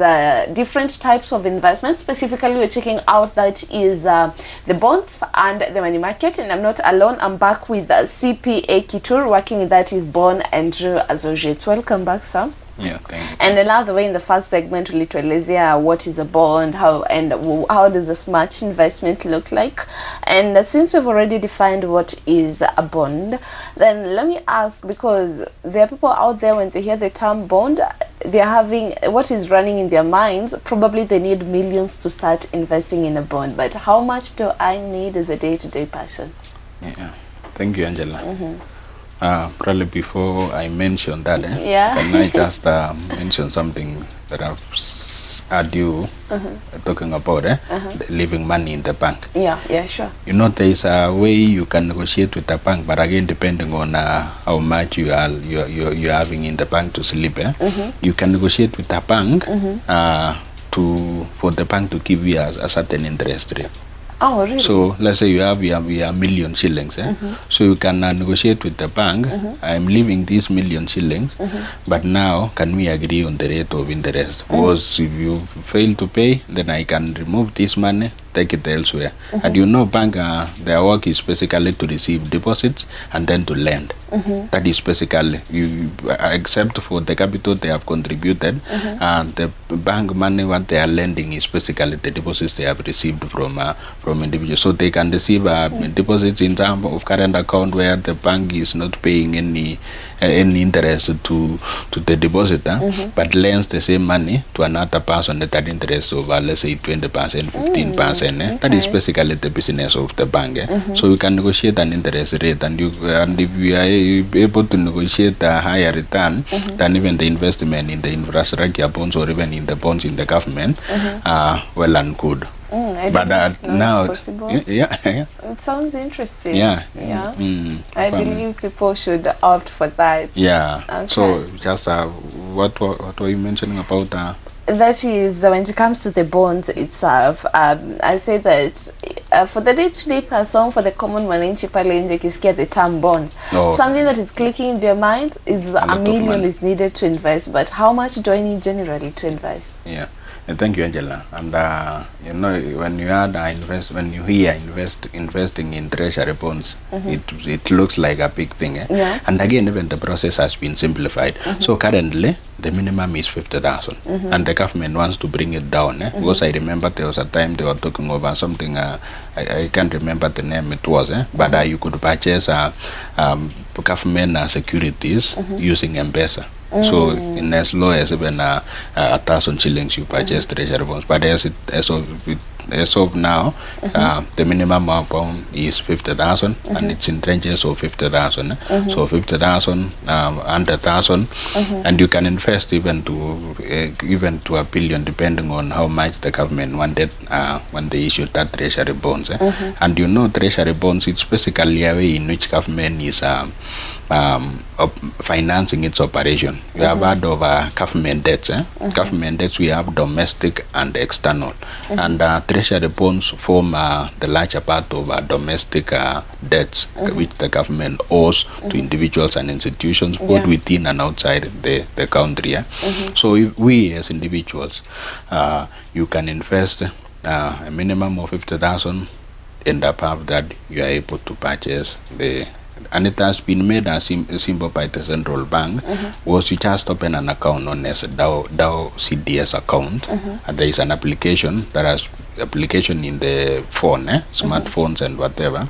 different types of investments. Specifically, we're checking out that is the bonds and the money market. And I'm not alone. I'm back with CPA Kitur, working with that is Bond and Nuru Associates. Welcome back, sir. Yeah, thank you. And another way, in the first segment, ulituelezea what is a bond, how does a smart investment look like. And since we've already defined what is a bond, then let me ask, because there are people out there, when they hear the term bond, they're having what is running in their minds. Probably they need millions to start investing in a bond. But how much do I need as a day-to-day person? Yeah, thank you, Angela. Probably before I mention that, can I just mention something that I've heard you talking about, leaving money in the bank? Yeah, sure. You know, there is a way you can negotiate with the bank, but again, depending on how much you're having in the bank to sleep, you can negotiate with the bank for the bank to give you a certain interest rate. Oh, really? So let's say you have a million shillings, so you can negotiate with the bank. I'm leaving these million shillings, but now can we agree on the rate of interest? Because if you fail to pay, then I can remove this money, take it elsewhere. And you know, bank, their work is basically to receive deposits and then to lend. That is basically, except for the capital they have contributed, and the bank money what they are lending is basically the deposits they have received from individuals. So they can receive deposits in terms of current account where the bank is not paying any any interest to the depositor, but lends the same money to another person at an interest of let's say 20%, 15%. That is basically the business of the bank. So you can negotiate an interest rate, and if you are able to negotiate a higher return than even the investment in the infrastructure bonds or even in the bonds in the government, well and good. But now, yeah, it sounds interesting. Yeah. I believe people should opt for that. Yeah. Okay. So just what were you mentioning about? That is, when it comes to the bonds itself, I say that for the day-to-day person, for the common mananchi pale nje kisikia the term bond, something that is clicking in their mind is a million is needed to invest. But how much do I need generally to invest? Yeah. Thank you, Angela. And you know, when you add when you hear investing in treasury bonds, it looks like a big thing. And again, even the process has been simplified. So currently, the minimum is 50,000, and the government wants to bring it down. Because I remember there was a time they were talking about something. I can't remember the name it was, but you could purchase government securities using M-Pesa. So in as low as even 1,000 shillings you purchase treasury bonds. But as of now, the minimum amount is 50,000, and it's in tranches of 50,000. So 50,000, 100,000, and you can invest even to $1 billion, depending on how much the government wanted when they issued that treasury bonds. And you know, treasury bonds, it's basically a way in which government is financing its operation. You have heard of government debts. Government debts, we have domestic and external, and treasury bonds form the larger part of domestic debts which the government owes to individuals and institutions, both within and outside the country. So if we as individuals, you can invest a minimum of 50,000, and above that you are able to purchase and it has been made as simple by the central bank. Was you just open an account known as a DAO CDS account, and there is an application in the phone, smartphones and whatever,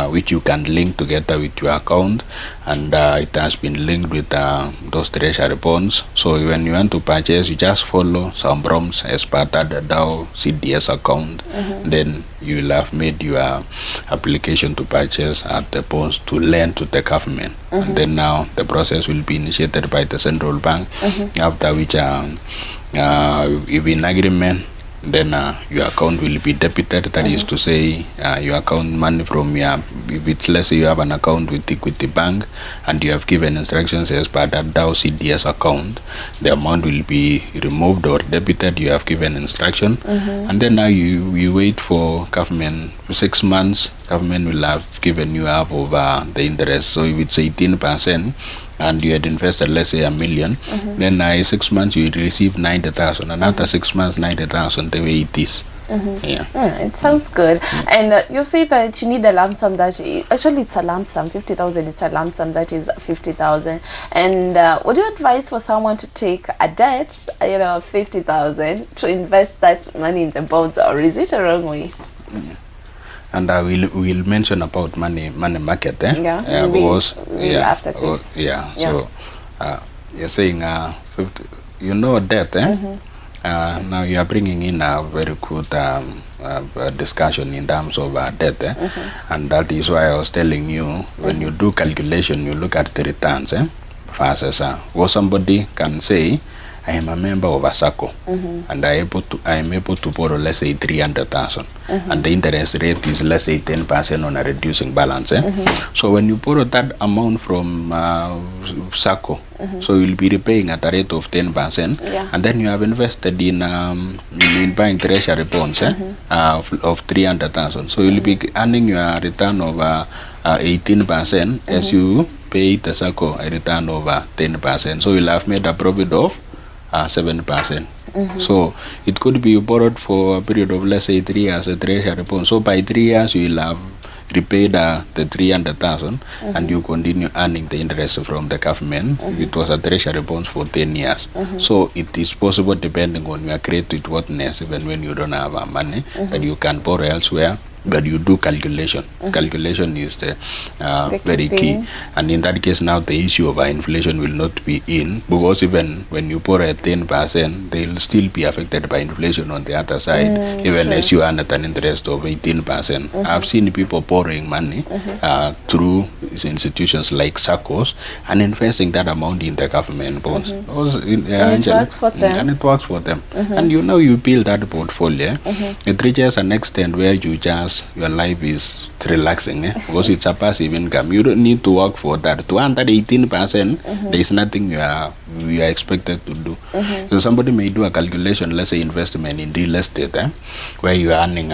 which you can link together with your account, and it has been linked with those treasury bonds. So when you want to purchase, you just follow some prompts as part of the DAO CDS account, then you will have made your application to purchase the bonds to lend to the government, and then now the process will be initiated by the central bank, after which if in agreement, then your account will be debited. That is to say, your account money from if it's, let's say you have an account with Equity Bank and you have given instructions as per that DAO CDS account, the amount will be removed or debited. You have given instruction, and then now you wait for government for 6 months. Government will have given you half of the interest. So if it's 18%, and you had invested, let's say, $1 million, then 6 months you receive 90,000, and after 6 months 90,000, the way it is. It sounds good. And you say that you need a lump sum that actually it's a lump sum, 50,000. It's a lump sum that is 50,000. And would you advise for someone to take a debt, 50,000, to invest that money in the bonds, or is it a wrong way? And we'll mention about money market, because after this. So you're saying 50, debt, now you are bringing in a very good discussion in terms of debt, and that is why I was telling you, when you do calculation, you look at the returns, versus what somebody can say, I am a member of a SACCO, and I am able to borrow, let's say, 300,000, and the interest rate is, let's say, 10% on a reducing balance. So when you borrow that amount from SACCO, so you'll be repaying at a rate of 10%, and then you have invested in buying treasury bonds of 300,000. So you'll be earning your return of 18% as you pay the SACCO a return of 10%. So you'll have made a profit of 7%. So it could be borrowed for a period of, let's say, 3 years, a treasury bond. So by 3 years you will have repaid the 300,000, and you continue earning the interest from the government. It was a treasury bonds for 10 years. So it is possible, depending on your credit worthiness, even when you don't have money, that you can borrow elsewhere but you do calculation. Calculation is the very key. And in that case, now the issue of inflation will not be in, because even when you borrow at 10%, they'll still be affected by inflation on the other side, even as you earn at an interest of 18%. I've seen people borrowing money through institutions like SACCOs and investing that amount in the government bonds. And it works for them. And it works for them. And you know, you build that portfolio, it reaches an extent where you just, your life is relaxing, because it's a passive income. You don't need to work for that. To earn that 18%, there is nothing you are expected to do. So somebody may do a calculation, let's say investment in real estate, where you are earning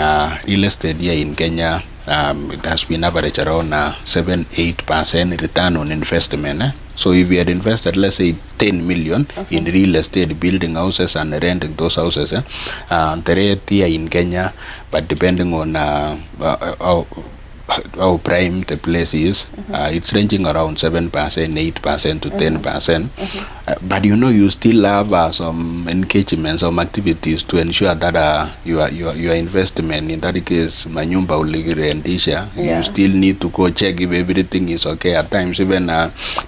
real estate here in Kenya. It has been average around 7-8% return on investment. So if you had invested, let's say 10 million in real estate, building houses and renting those houses, the rate here in Kenya, but depending on how prime the place is, it's ranging around 7%, 8% to 10%. But you know, you still have some engagements, some activities to ensure that your investment, in that case, manyumba uligirendisha, you still need to go check if everything is okay. At times, even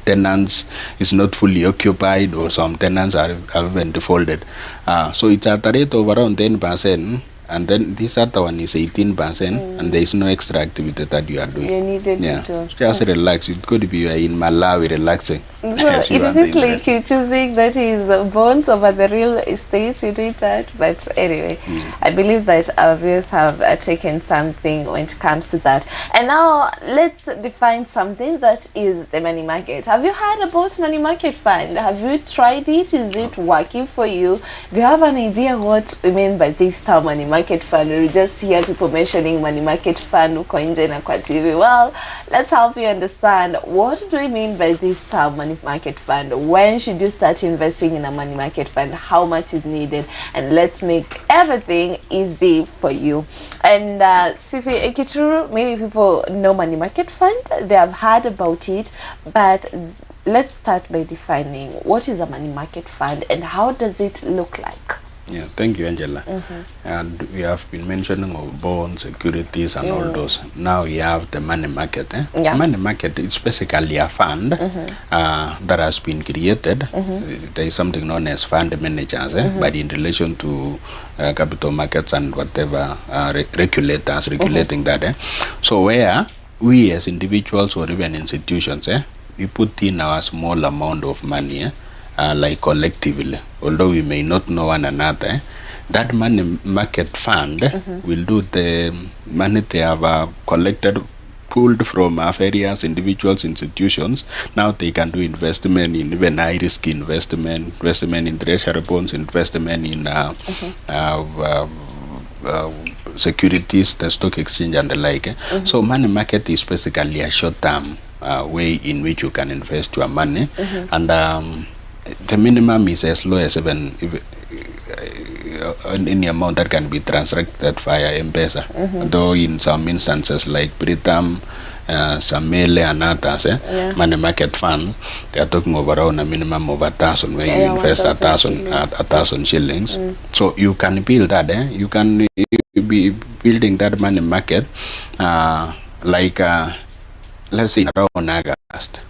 tenants is not fully occupied, or some tenants are even defaulted. So it's at a rate of around 10%. And then this other one is 18%, and there is no extra activity that you are doing. You needed to do. Just relax. It could be in Malawi relaxing. So it feels like you're choosing that is bonds over the real estate. You did that, but anyway, I believe that our viewers have taken something when it comes to that. And now let's define something that is the money market. Have you heard about money market fund? Have you tried it? Is it working for you? Do you have an idea what we mean by this term, money market fund? We just hear people mentioning money market fund uko nje na kwa TV. Well, let's help you understand what do we mean by this term, money market fund. When should you start investing in a money market fund? How much is needed? And let's make everything easy for you. And Sifi Ekituru, maybe people know money market fund, they have heard about it, but let's start by defining what is a money market fund and how does it look like? Yeah, thank you, Angela. And we have been mentioning of bonds, securities, and all those. Now we have the money market. Money market is basically a fund that has been created. There is something known as fund managers, but in relation to capital markets and whatever regulators regulating that. So where we as individuals or even institutions, we put in our small amount of money, like collectively, although we may not know one another, that money market fund will do the money they have collected, pulled from various individuals, institutions. Now they can do investment in even high risk investment in treasury bonds, investment in securities, the stock exchange and the like. So money market is basically a short-term way in which you can invest your money, and the minimum is as low as even any amount that can be transacted via M-Pesa. Though in some instances like Britam, Samele and others, money market funds, they are talking of around a minimum of 1,000, where you invest 1,000 shillings. So you can build that. You can be building that money market like let's say around August.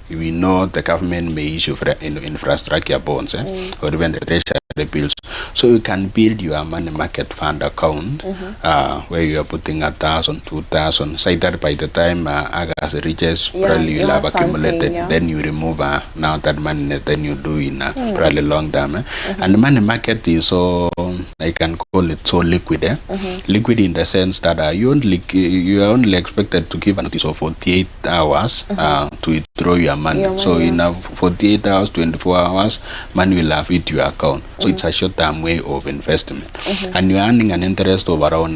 We know the government may issue infrastructure bonds or even the treasury bills. So you can build your money market fund account where you are putting 1,000, 2,000. Say that by the time August reaches, probably you'll have accumulated. Then you remove now that money, then you do in probably long term. And the money market is so, I can call it so liquid. Liquid in the sense that you are only expected to give a notice of 48 hours to withdraw your money. So in 48 hours, 24 hours, money will have hit your account. So it's a short-term way of investment. And you're earning an interest of around,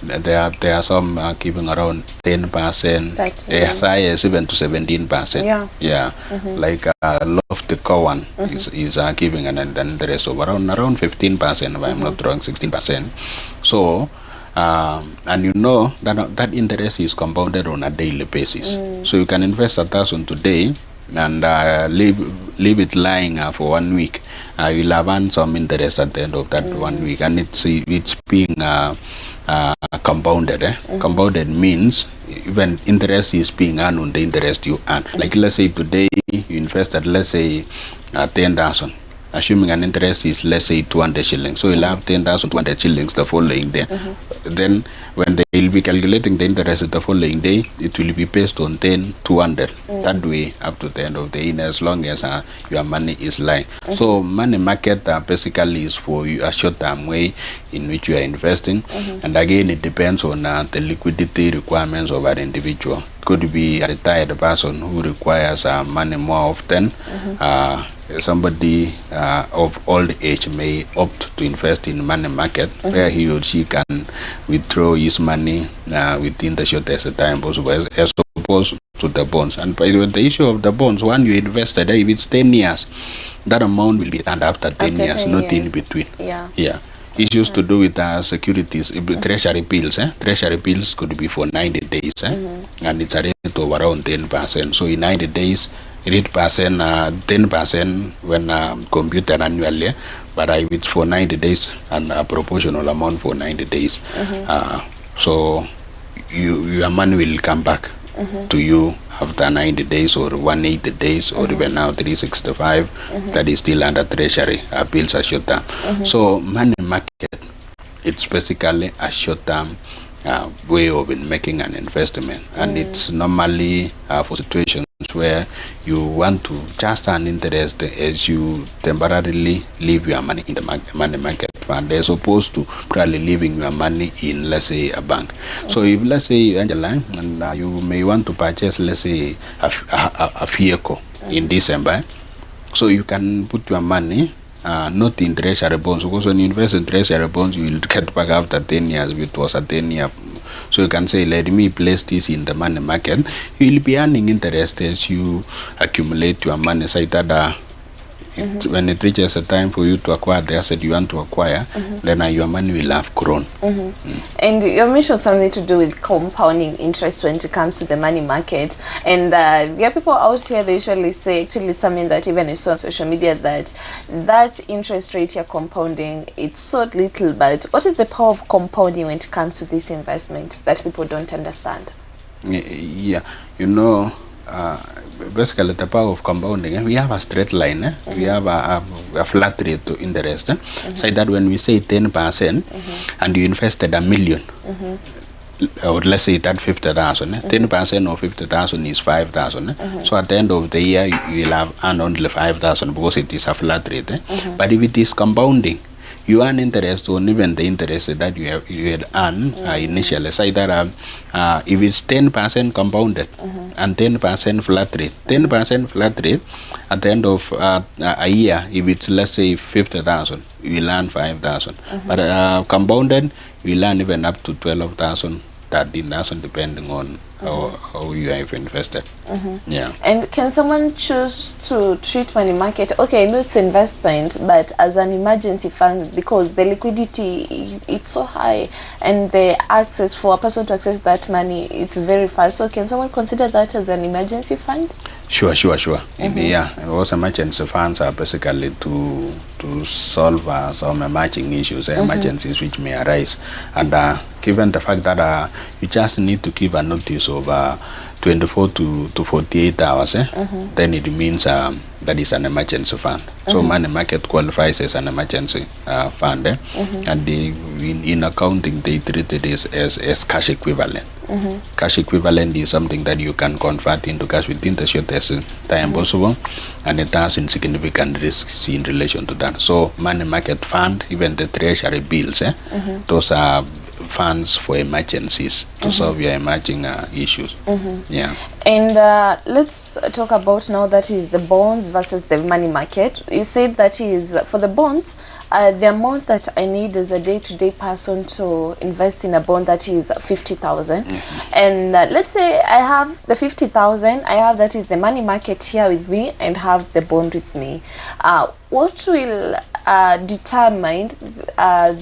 there are some giving around 10%, as high as even to 17%. Like Lofty Cowan is giving an interest of around 15%, if I'm not wrong, 16%. So and you know that that interest is compounded on a daily basis. So you can invest 1,000 today, and leave it lying for 1 week, you'll have earned some interest at the end of that 1 week, and it's being compounded. Compounded means even interest is being earned on the interest you earn. Like let's say today you invested, let's say 10,000. Assuming an interest is, let's say, 200 shillings. So you'll have 10,200 shillings the following day. Then when they will be calculating the interest the following day, it will be based on 10,200. That way up to the end of the year, as long as your money is lying. So money market basically is for you a short-term way in which you are investing. And again, it depends on the liquidity requirements of an individual. Could be a retired person who requires money more often. Somebody of old age may opt to invest in money market, where he or she can withdraw his money within the shortest time possible, as opposed to the bonds. And by the issue of the bonds, when you invested, if it's 10 years, that amount will be returned after 10 years, not in between. Yeah. Issues to do with securities, treasury bills. Treasury bills could be for 90 days, and it's a rate of around 10%. So in 90 days, 8%, 10% when computed annually, but if it's for 90 days and a proportional amount for 90 days. So your money will come back to you after 90 days or 180 days or even now 365. That is still under treasury. Bills are short term. So money market, it's basically a short term way of making an investment, and it's normally for situations where you want to just earn interest as you temporarily leave your money in the money market fund, as opposed to probably leaving your money in, let's say, a bank. So if, let's say, Angela, and you may want to purchase, let's say, a vehicle in December, so you can put your money not in treasury bonds, because when you invest in treasury bonds, you will get back after 10 years. It was a 10-year. So you can say, let me place this in the money market. You will be earning interest as you accumulate your money. So that when it reaches a time for you to acquire the asset you want to acquire, then your money will have grown. And you mentioned something to do with compounding interest when it comes to the money market. And there are people out here, they usually say, actually something that even I saw on social media, that interest rate you're compounding, it's so little, but what is the power of compounding when it comes to this investment that people don't understand? Yeah, you know, basically the power of compounding, we have a straight line, we have a flat rate to interest. So that when we say 10% and you invested $1 million, or let's say that 50,000, 10% of 50,000 is 5,000. So at the end of the year, you will have earned only 5,000 because it is a flat rate. But if it is compounding, you earn interest on even the interest that you had earned initially. So that if it's 10% compounded and 10% flat rate, 10% flat rate at the end of a year, if it's, let's say, 50,000, you will earn 5,000. But compounded, you will earn even up to 12,000, 13,000, depending on how you have invested. Yeah. And can someone choose to treat money market, okay, no, it's investment, but as an emergency fund, because the liquidity, it's so high, and the access for a person to access that money, it's very fast. So can someone consider that as an emergency fund? Sure. Yeah, also emergency funds are basically to solve some emerging issues, emergencies which may arise. And given the fact that you just need to give a notice of 24 to 48 hours, then it means that is an emergency fund. So money market qualifies as an emergency fund, and in accounting they treat it as cash equivalent. Cash equivalent is something that you can convert into cash within the shortest time possible, and it has insignificant risks in relation to that. So money market fund, even the treasury bills, those are funds for emergencies to solve your emerging issues. Yeah. And let's talk about now, that is the bonds versus the money market. You said that is for the bonds, the amount that I need as a day-to-day person to invest in a bond, that is 50,000. And let's say I have the 50,000, I have, that is the money market here with me, and have the bond with me. What will determine where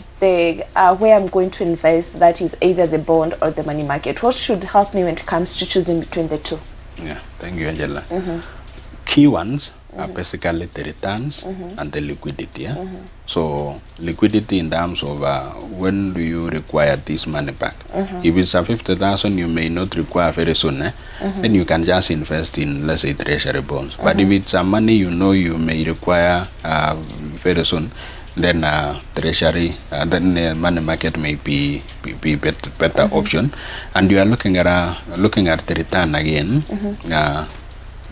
I'm going to invest, that is either the bond or the money market? What should help me when it comes to choosing between the two? Yeah, thank you, Angela. key ones are basically the returns and the liquidity. So liquidity in terms of when do you require this money back? If it's a 50,000, you may not require very soon. Then you can just invest in, let's say, treasury bonds. But if it's a money you know you may require very soon, then treasury, then money market may be better option. And you are looking at the return again.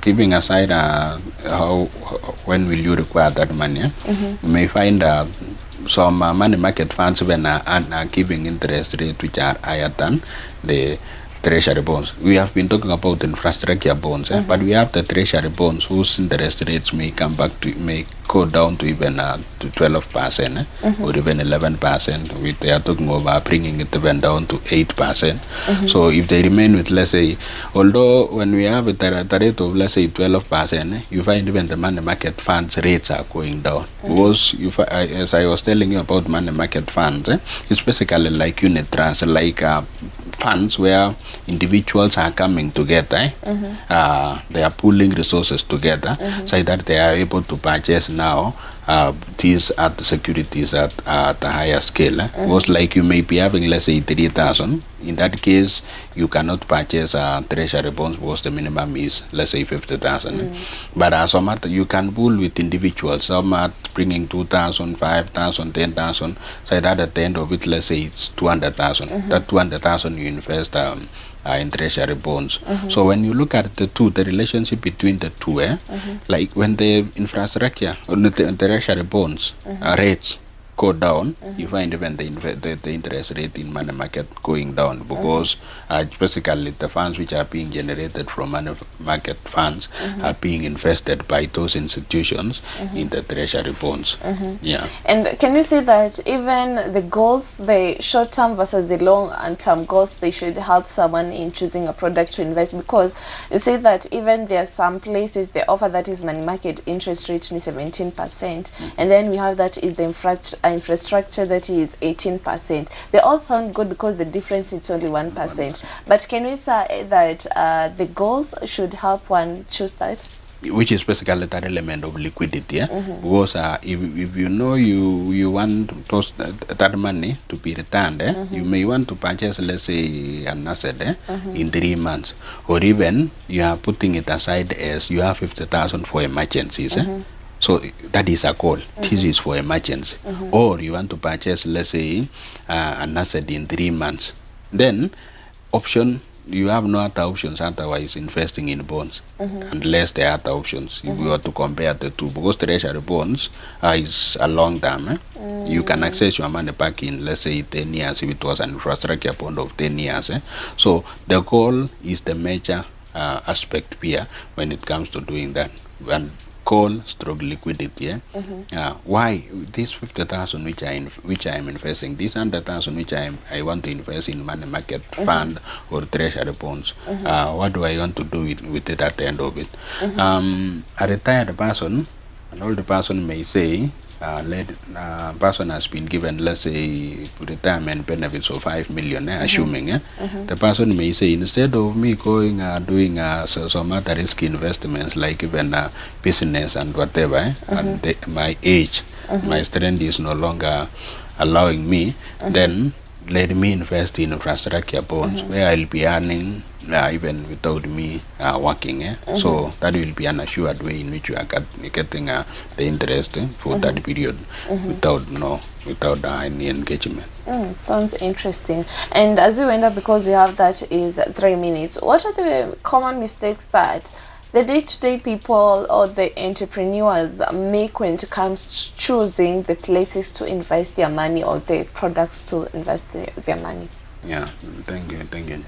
Keeping aside how when will you require that money, you may find some money market funds even are giving interest rate which are higher than the treasury bonds. We have been talking about infrastructure bonds, but we have the treasury bonds whose interest rates may go down to even to 12% or even 11%. They are talking about bringing it even down to 8%. So if they remain with, let's say, although when we have a rate of, let's say, 12%, you find even the money market funds rates are going down. Because as I was telling you about money market funds, it's basically like unit trust, like funds where individuals are coming together. They are pooling resources together so that they are able to purchase now these at the securities at the higher scale. Because like you may be having, let's say, 3,000. In that case, you cannot purchase treasury bonds because the minimum is, let's say, 50,000. But some you can pool with individuals. Some are bringing 2,000, 5,000, 10,000. So that at the end of it, let's say it's 200,000. That 200,000 you invest in treasury bonds. So when you look at the two, the relationship between the two, like when the infrastructure or the treasury bonds rates go down, you find even the interest rate in money market going down because basically the funds which are being generated from money market funds are being invested by those institutions in the treasury bonds. Yeah. And can you say that even the goals, the short-term versus the long-term goals, they should help someone in choosing a product to invest? Because you say that even there are some places they offer that is money market interest rate is 17%, and then we have that is the infrastructure that is 18%. They all sound good because the difference is only 1%. But can we say that the goals should help one choose that? Which is basically that element of liquidity, because if you know you want that money to be returned, you may want to purchase, let's say, an asset in 3 months, or even you are putting it aside as you have 50,000 for emergencies. So that is a call. This is for emergency. Or you want to purchase, let's say, an asset in 3 months. Then option, you have no other options otherwise investing in bonds, unless there are other options. If we were to compare the two, because treasury bonds is a long term, you can access your money back in, let's say, 10 years if it was an infrastructure bond of 10 years. So the goal is the major aspect here when it comes to doing that. And call stroke liquidity. Why this 50,000 which I am investing, this 100,000 which I want to invest in money market fund or treasury bonds, what do I want to do with it at the end of it? A retired person, an older person may say, person has been given, let's say, retirement benefits of 5 million, assuming the person may say, instead of me going doing some other risky investments like even business and whatever, and my age, my strength is no longer allowing me, then let me invest in infrastructure bonds where I'll be earning even without me working. So that will be an assured way in which you are getting the interest for that period without any engagement. Sounds interesting. And as you end up, because you have that is 3 minutes, what are the common mistakes that the day-to-day people or the entrepreneurs make when it comes to choosing the places to invest their money or the products to invest their money? Yeah, thank you.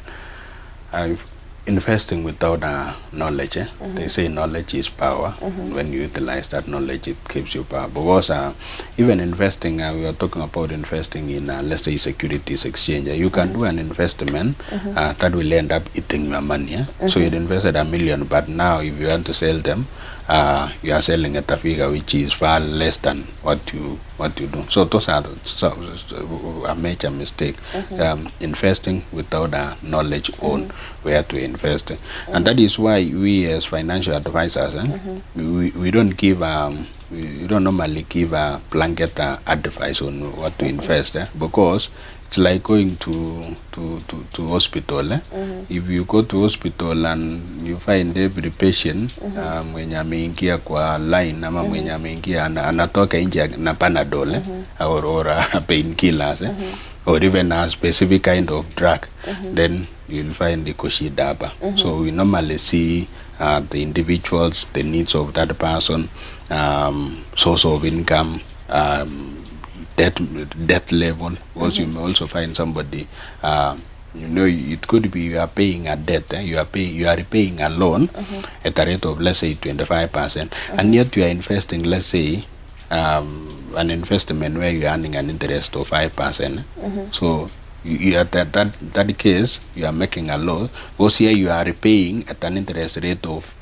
Investing without knowledge, they say knowledge is power. When you utilize that knowledge, it gives you power. Because even investing, we are talking about investing in, let's say, securities exchange. You can do an investment that will end up eating your money. So you invested $1 million, but now if you want to sell them, you are selling at a figure which is far less than what you do. So those are a major mistake. Investing without a knowledge on where to invest, and that is why we as financial advisors, we don't give we don't normally give a blanket advice on what to invest, because it's like going to hospital. If you go to hospital and you find every patient mwenye ameingia kwa line ama mwenye ameingia anatoka nje na Panadol or painkillers or even a specific kind of drug, then you'll find the koshidaba. So we normally see the individuals, the needs of that person, source of income, debt level. Because you may also find somebody, you know, it could be you are paying a debt, you are repaying a loan at a rate of, let's say, 25%, and yet you are investing, let's say, an investment where you are earning an interest of 5%. So you at that case you are making a loss, because here you are repaying at an interest rate of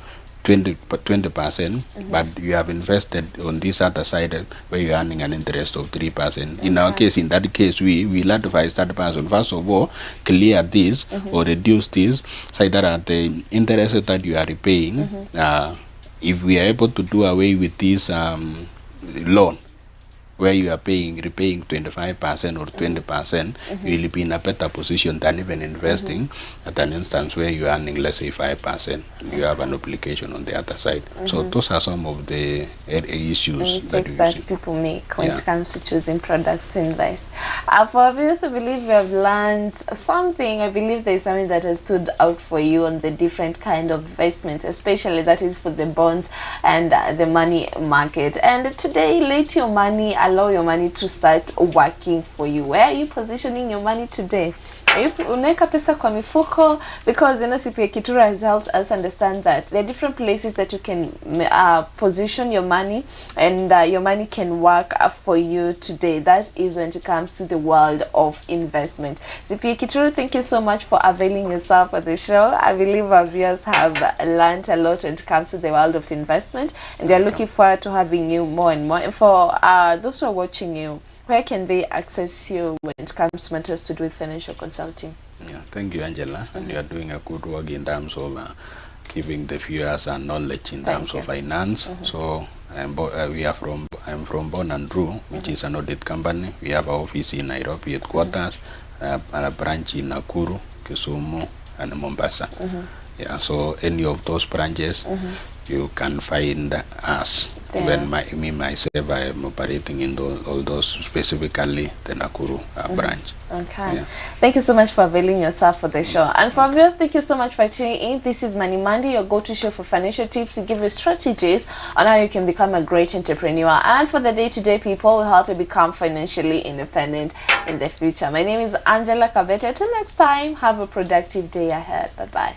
20%, but you have invested on this other side where you are earning an interest of 3%. In our case, in that case, we will advise that person, first of all, clear this or reduce this, so that the interest that you are repaying, if we are able to do away with this loan, where you are repaying 25% or 20%, you will be in a better position than even investing at an instance where you are earning, let's say, 5%, and you have an obligation on the other side. So those are some of the issues that people make when it comes to choosing products to invest. For viewers, I believe you have learned something. I believe there is something that has stood out for you on the different kind of investments, especially that is for the bonds and the money market. And today, let your money, allow your money to start working for you. Where are you positioning your money today? Unaweka pesa kwa mifuko? Because, you know, CPA Kitura has helped us understand that there are different places that you can position your money, and your money can work for you today. That is when it comes to the world of investment. CPA Kitura, thank you so much for availing yourself for the show. I believe our viewers have learned a lot when it comes to the world of investment, and they're looking forward to having you more and more. And for those who are watching you, where can they access you when it comes to matters to do with financial consulting? Yeah, thank you, Angela, and you are doing a good work in terms of giving the viewers knowledge in terms of finance. So I'm from Born and Nuru, which is an audit company. We have our office in Nairobi headquarters, and a branch in Nakuru, Kisumu, and Mombasa. Yeah, so any of those branches, you can find us. When myself, I am operating in all those, specifically the Nakuru branch. Okay. Yeah. Thank you so much for availing yourself for the show. And for viewers, thank you so much for tuning in. This is Money Monday, your go-to show for financial tips to give you strategies on how you can become a great entrepreneur. And for the day-to-day people, will help you become financially independent in the future. My name is Angela Kabete. Till next time, have a productive day ahead. Bye-bye.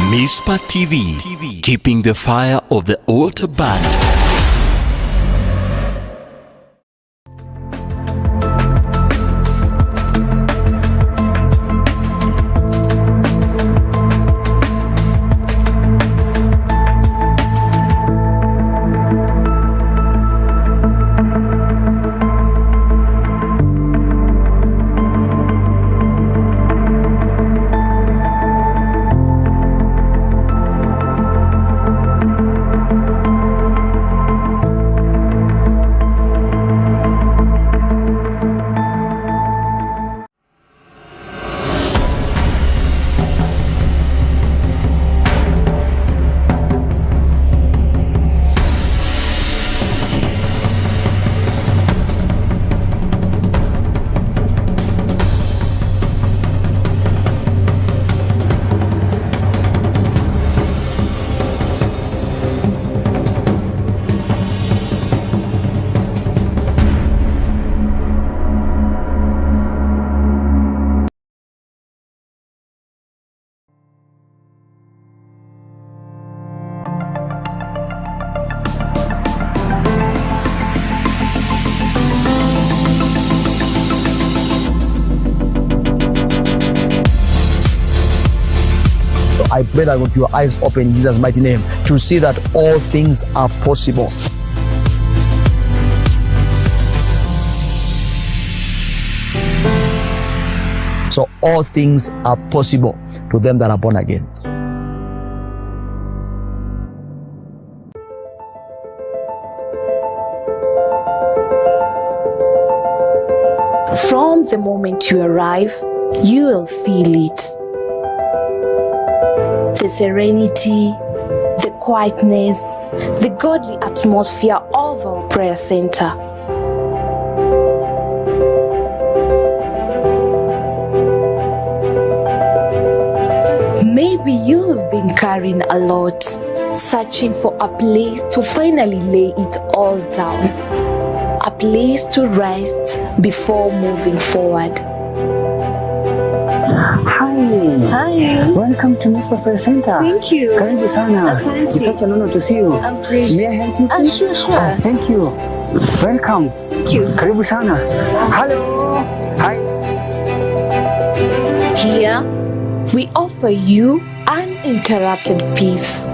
Mizpah TV, keeping the fire of the altar burning. I pray that with your eyes open in Jesus' mighty name to see that all things are possible. So all things are possible to them that are born again. From the moment you arrive, you will feel it. The serenity, the quietness, the godly atmosphere of our prayer center. Maybe you've been carrying a lot, searching for a place to finally lay it all down. A place to rest before moving forward. Hi. Welcome to Mizpah Prayer Center. Thank you. Karibu sana. Asante. It's such an honor to see you. I'm pleased. May I help you? Please? Sure. Thank you. Welcome. Thank you. Karibu sana. Hello. Hi. Here, we offer you uninterrupted peace,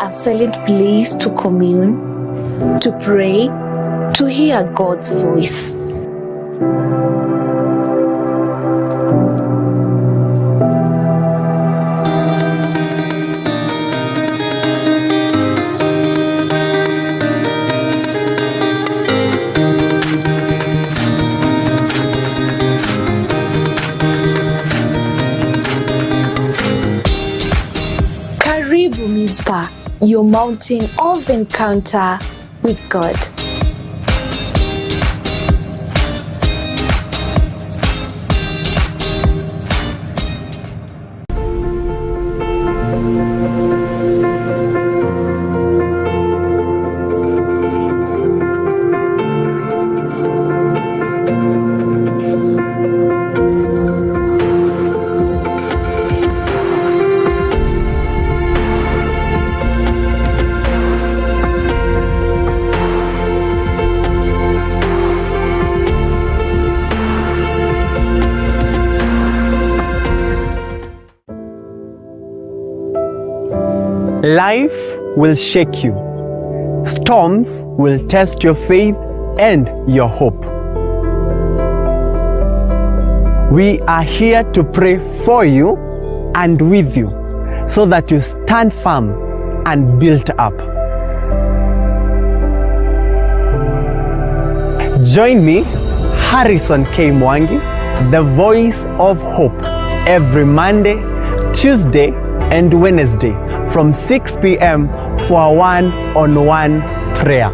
a silent place to commune, to pray, to hear God's voice. Karibu Mizpah, your mountain of encounter with God. Life will shake you. Storms will test your faith and your hope. We are here to pray for you and with you so that you stand firm and built up. Join me, Harrison K. Mwangi, the voice of hope, every Monday, Tuesday, and Wednesday from 6 p.m. for a one-on-one prayer.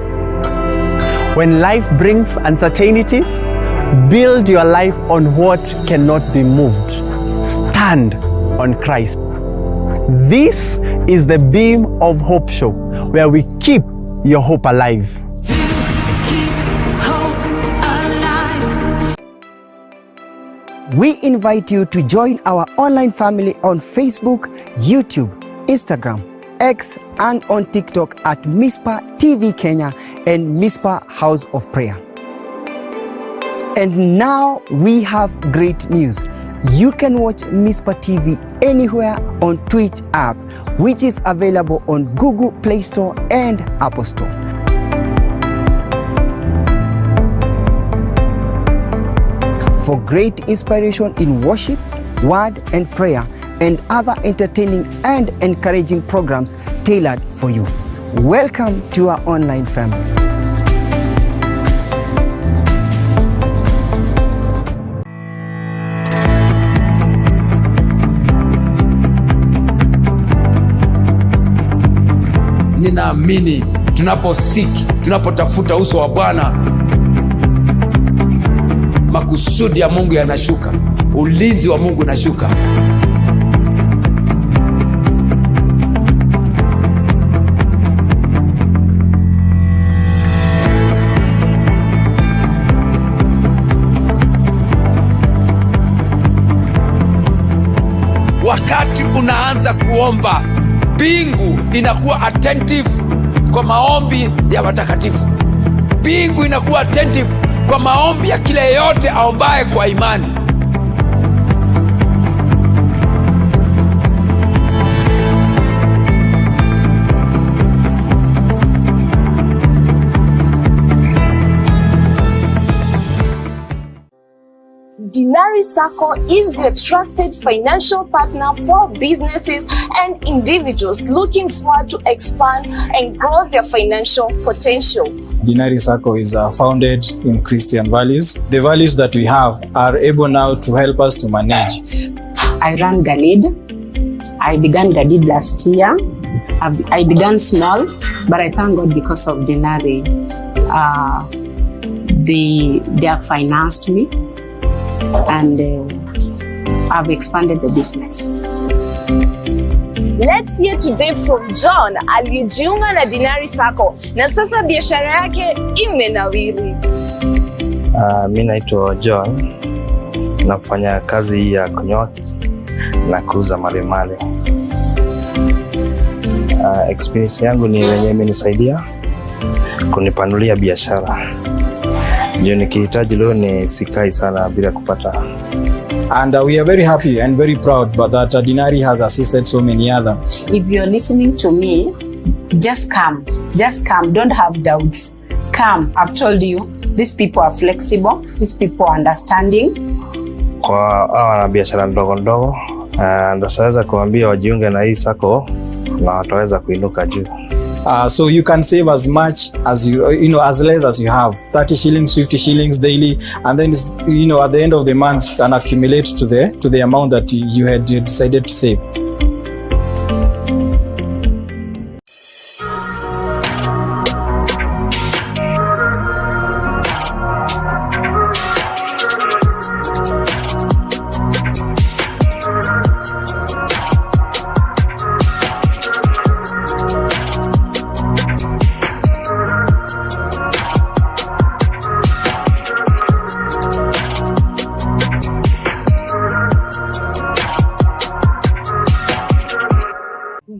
When life brings uncertainties, build your life on what cannot be moved. Stand on Christ. This is the Beam of Hope show, where we keep your hope alive. We invite you to join our online family on Facebook, YouTube, Instagram, X, and on TikTok at Mizpah TV Kenya and Mizpah House of Prayer. And now we have great news. You can watch Mizpah TV anywhere on Twitch app, which is available on Google Play Store and Apple Store. For great inspiration in worship, word and prayer, and other entertaining and encouraging programs tailored for you. Welcome to our online family. Ninaamini tunaposiki, tunapotafuta uso wa Bwana, makusudi ya Mungu yanashuka, ulinzi wa Mungu unashuka. Wakati unaanza kuomba, mbingu inakuwa attentive kwa maombi ya watakatifu. Mbingu inakuwa attentive kwa maombi ya kila yeyote aombaye kwa imani. Dinari Sacco is your trusted financial partner for businesses and individuals looking forward to expand and grow their financial potential. Dinari Sacco is founded in Christian values. The values that we have are able now to help us to manage. I run Galid. I began Galid last year. I began small, but I thank God because of Dinari. They have financed me, and I've expanded the business. Let's hear today from John aliyejiunga na Dinari Sacco na sasa biashara yake imenawiri. Mimi naitwa John, nafanya kazi ya kunyoa na kuuza malemale. Experience yangu ni wenye imenisaidia kunipanulia biashara. Ndio nikihitaji leo ni sikai sana bila kupata. And we are very happy and very proud but that Dinari has assisted so many other. If you're listening to me, just come. Just come. Don't have doubts. Come. I've told you, these people are flexible. These people are understanding. Kwa wana biashara ndogo ndogo, ndasaweza kuambia wajiunge na hii sako na wataweza kuinuka juu. So you can save as much as you as less as you have, 30 shillings, 50 shillings daily, and then at the end of the month can accumulate to the amount that you had decided to save.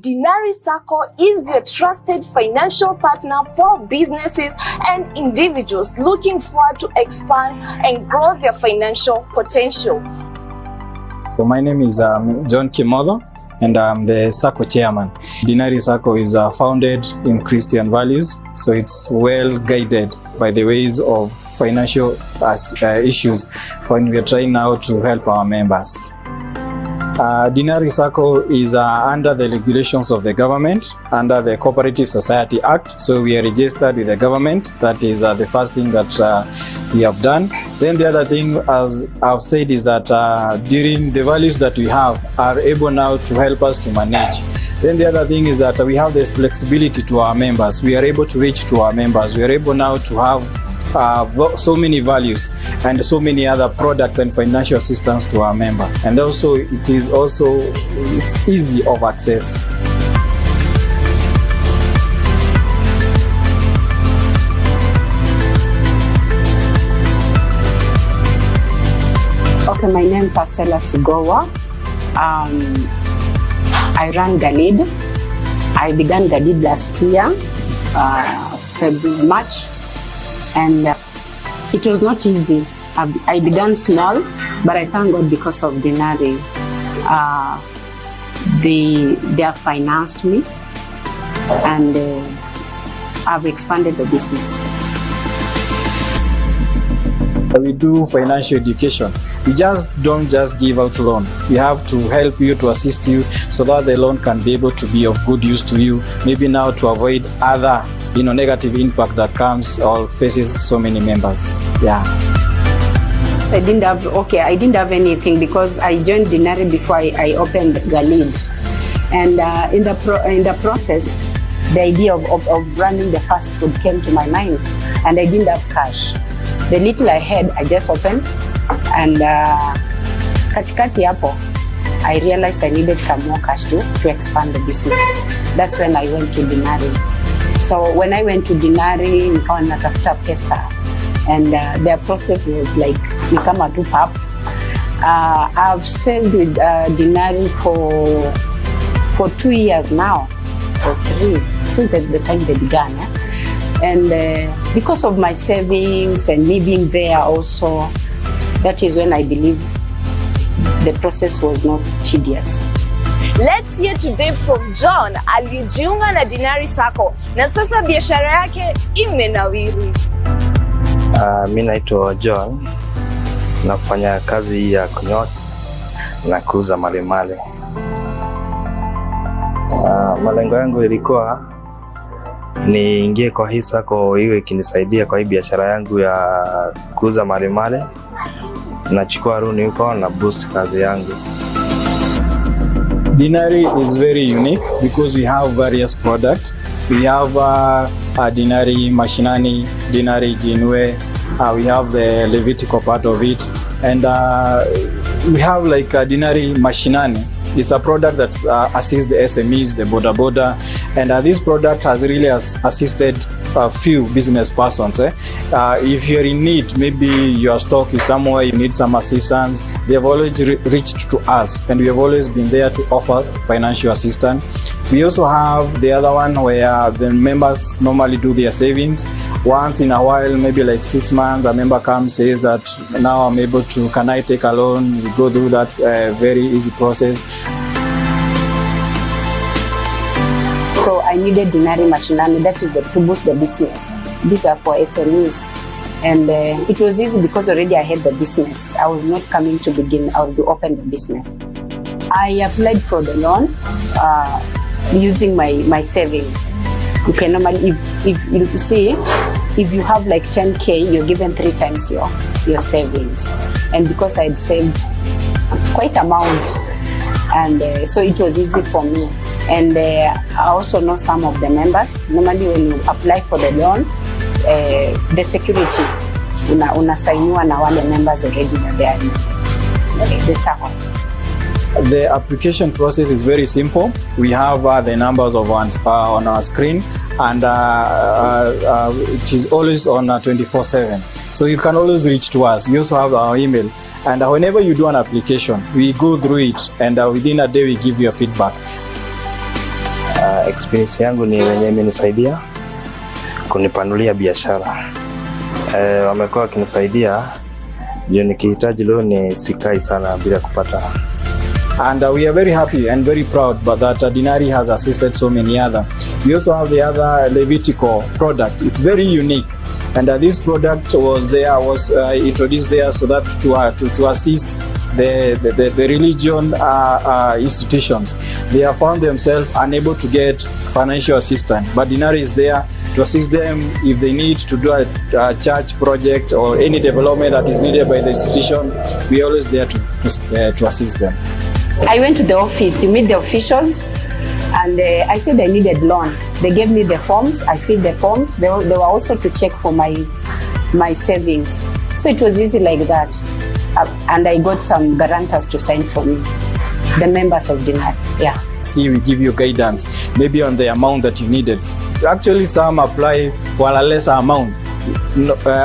Dinari Sacco is your trusted financial partner for businesses and individuals looking forward to expand and grow their financial potential. So my name is John Kimodo and I'm the Sacco chairman. Dinari Sacco is founded in Christian values, so it's well guided by the ways of financial issues when we are trying now to help our members. Dinari Sacco is under the regulations of the government, under the Cooperative Society Act. So we are registered with the government. That is the first thing that we have done. Then the other thing, as I've said, is that during the values that we have are able now to help us to manage. Then the other thing is that we have the flexibility to our members. We are able to reach to our members. We are able now to have so many values and so many other products and financial assistance to our member, and also it's easy of access. Okay, my name is Asela Sigowa. I run Galid. I began Galid last year, February, March. And it was not easy. I began small, but I thank God because of Dinari. They have financed me, and I've expanded the business. We do financial education. We don't just give out loan. We have to help you, to assist you, so that the loan can be able to be of good use to you. Maybe now to avoid other negative impact that comes or faces so many members. Yeah. I didn't have anything because I joined Dinari before I opened Galid. And in the process, the idea of running the fast food came to my mind, and I didn't have cash. The little I had, I just opened, and katikati hapo, I realized I needed some more cash to expand the business. That's when I went to Dinari. So when I went to Dinari, nikawa natafuta pesa, and their process was like ni kama tu pap. I've saved with Dinari for 2 years now, or 3 since the time they began. And because of my savings and me being there also, that is when I believe the process was not tedious. Let's hear today from John aliyejiunga na Dinari Sacco na sasa biashara yake imenawiri. Mimi naitwa John, nafanya kazi ya kunyoa na kuuza malimali. Malengo yangu ilikuwa niingie kwa hii sako iwe ikinisaidia kwa hii biashara yangu ya kuuza malimali. Nachukua runi huko na boost kazi yangu. Dinari is very unique because we have various products. We have Dinari Mashinani, Dinari Jinwe, we have the Levitical part of it, and we have like Dinari Mashinani. It's a product that assists the SMEs, the boda, and this product has really assisted a few business persons. If you're in need, maybe your stock is somewhere, you need some assistance, they have always reached to us, and we have always been there to offer financial assistance. We also have the other one where the members normally do their savings. Once in a while, maybe like 6 months, a member comes, says that now I'm able to, can I take a loan? We go through that very easy process. So I needed Dinari Mashinani, that is to boost the business. These are for SMEs. And it was easy because already I had the business. I was not coming to begin, I would open the business. I applied for the loan using my savings. You can normally, if you see, if you have like 10K, you're given 3 times your savings. And because I had saved quite amount, and so it was easy for me. And I also know some of the members. Normally when you apply for the loan, the security, unasainiwa na wale members already that they are in the circle. The application process is very simple. We have the numbers of ones on our screen, and it is always on 24/7. So you can always reach to us. We also have our email, and whenever you do an application, we go through it, and within a day we give you a feedback. Experience yangu ni wenye imenisaidia kunipanulia biashara. Wamekuwa wakinisaidia ndio nikihitaji leo ni sikai sana bila kupata. And we are very happy and very proud but that Dinari has assisted so many other. We also have the other Levitical product. It's very unique, and this product was introduced there so that to assist the religion institutions. They have found themselves unable to get financial assistance, but Dinari is there to assist them if they need to do a church project or any development that is needed by the institution. We are always there to assist them. I went to the office, you meet the officials, and I said I needed loan. They gave me the forms, I filled the forms. They were also to check for my savings. So it was easy like that. And I got some guarantors to sign for me, the members of Dinari, yeah. See, we give you guidance, maybe on the amount that you needed. Actually, some apply for a lesser amount,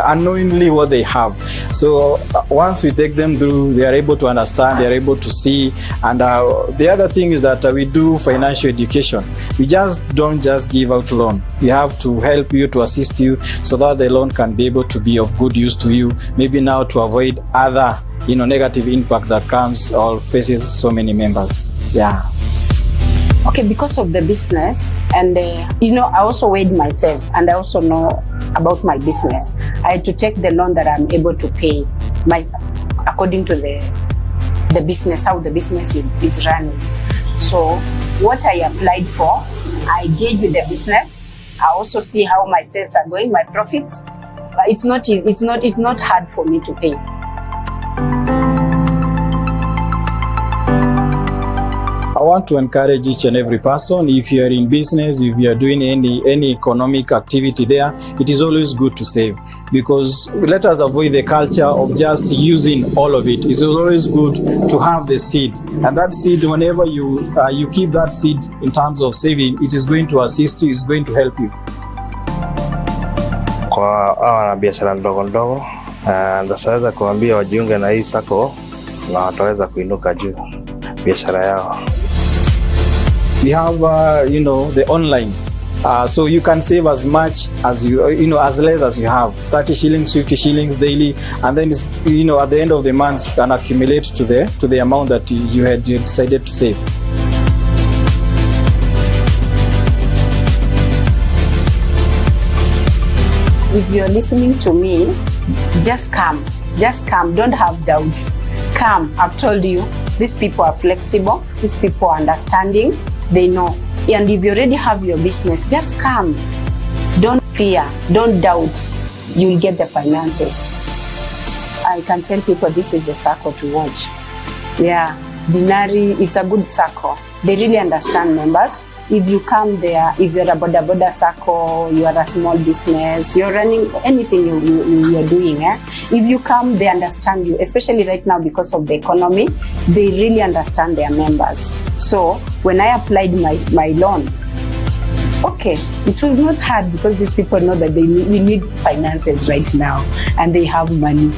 unknowingly what they have. So once we take them through, they are able to understand, they are able to see. And the other thing is that we do financial education. We don't just give out loan. We have to help you, to assist you, so that the loan can be able to be of good use to you, maybe now to avoid other negative impact that comes or faces so many members. Yeah. Okay, because of the business, and I also weighed myself, and I also know about my business. I had to take the loan that I'm able to pay according to the business, how the business is running. So what I applied for, I gauge with the business. I also see how my sales are going, my profits. But it's not hard for me to pay. I want to encourage each and every person, if you are in business, if you are doing any economic activity there, it is always good to save, because let us avoid the culture of just using all of it. It's always good to have the seed, and that seed, whenever you keep that seed in terms of saving, it is going to assist you, it's going to help you. Kwa wana biashara ndogo ndogo, ndasaweza kuambia wajiunge na hii sako na wataweza kuinuka juu biashara yao. We have, the online. So you can save as much as as less as you have. 30 shillings, 50 shillings daily, and then at the end of the month can accumulate to the amount that you had decided to save. If you're listening to me, just come. Just come. Don't have doubts. Come. I've told you, these people are flexible. These people are understanding. They know. And if you already have your business, just come. Don't fear. Don't doubt. You'll get the finances. I can tell people this is the circle to watch. Yeah, Dinari, it's a good circle. They really understand members. If you come there, if you're a boda circle, you are a small business, you're running anything you're doing, if you come, they understand you, especially right now because of the economy, they really understand their members. So when I applied my loan, okay, it was not hard because these people know that we need finances right now and they have money.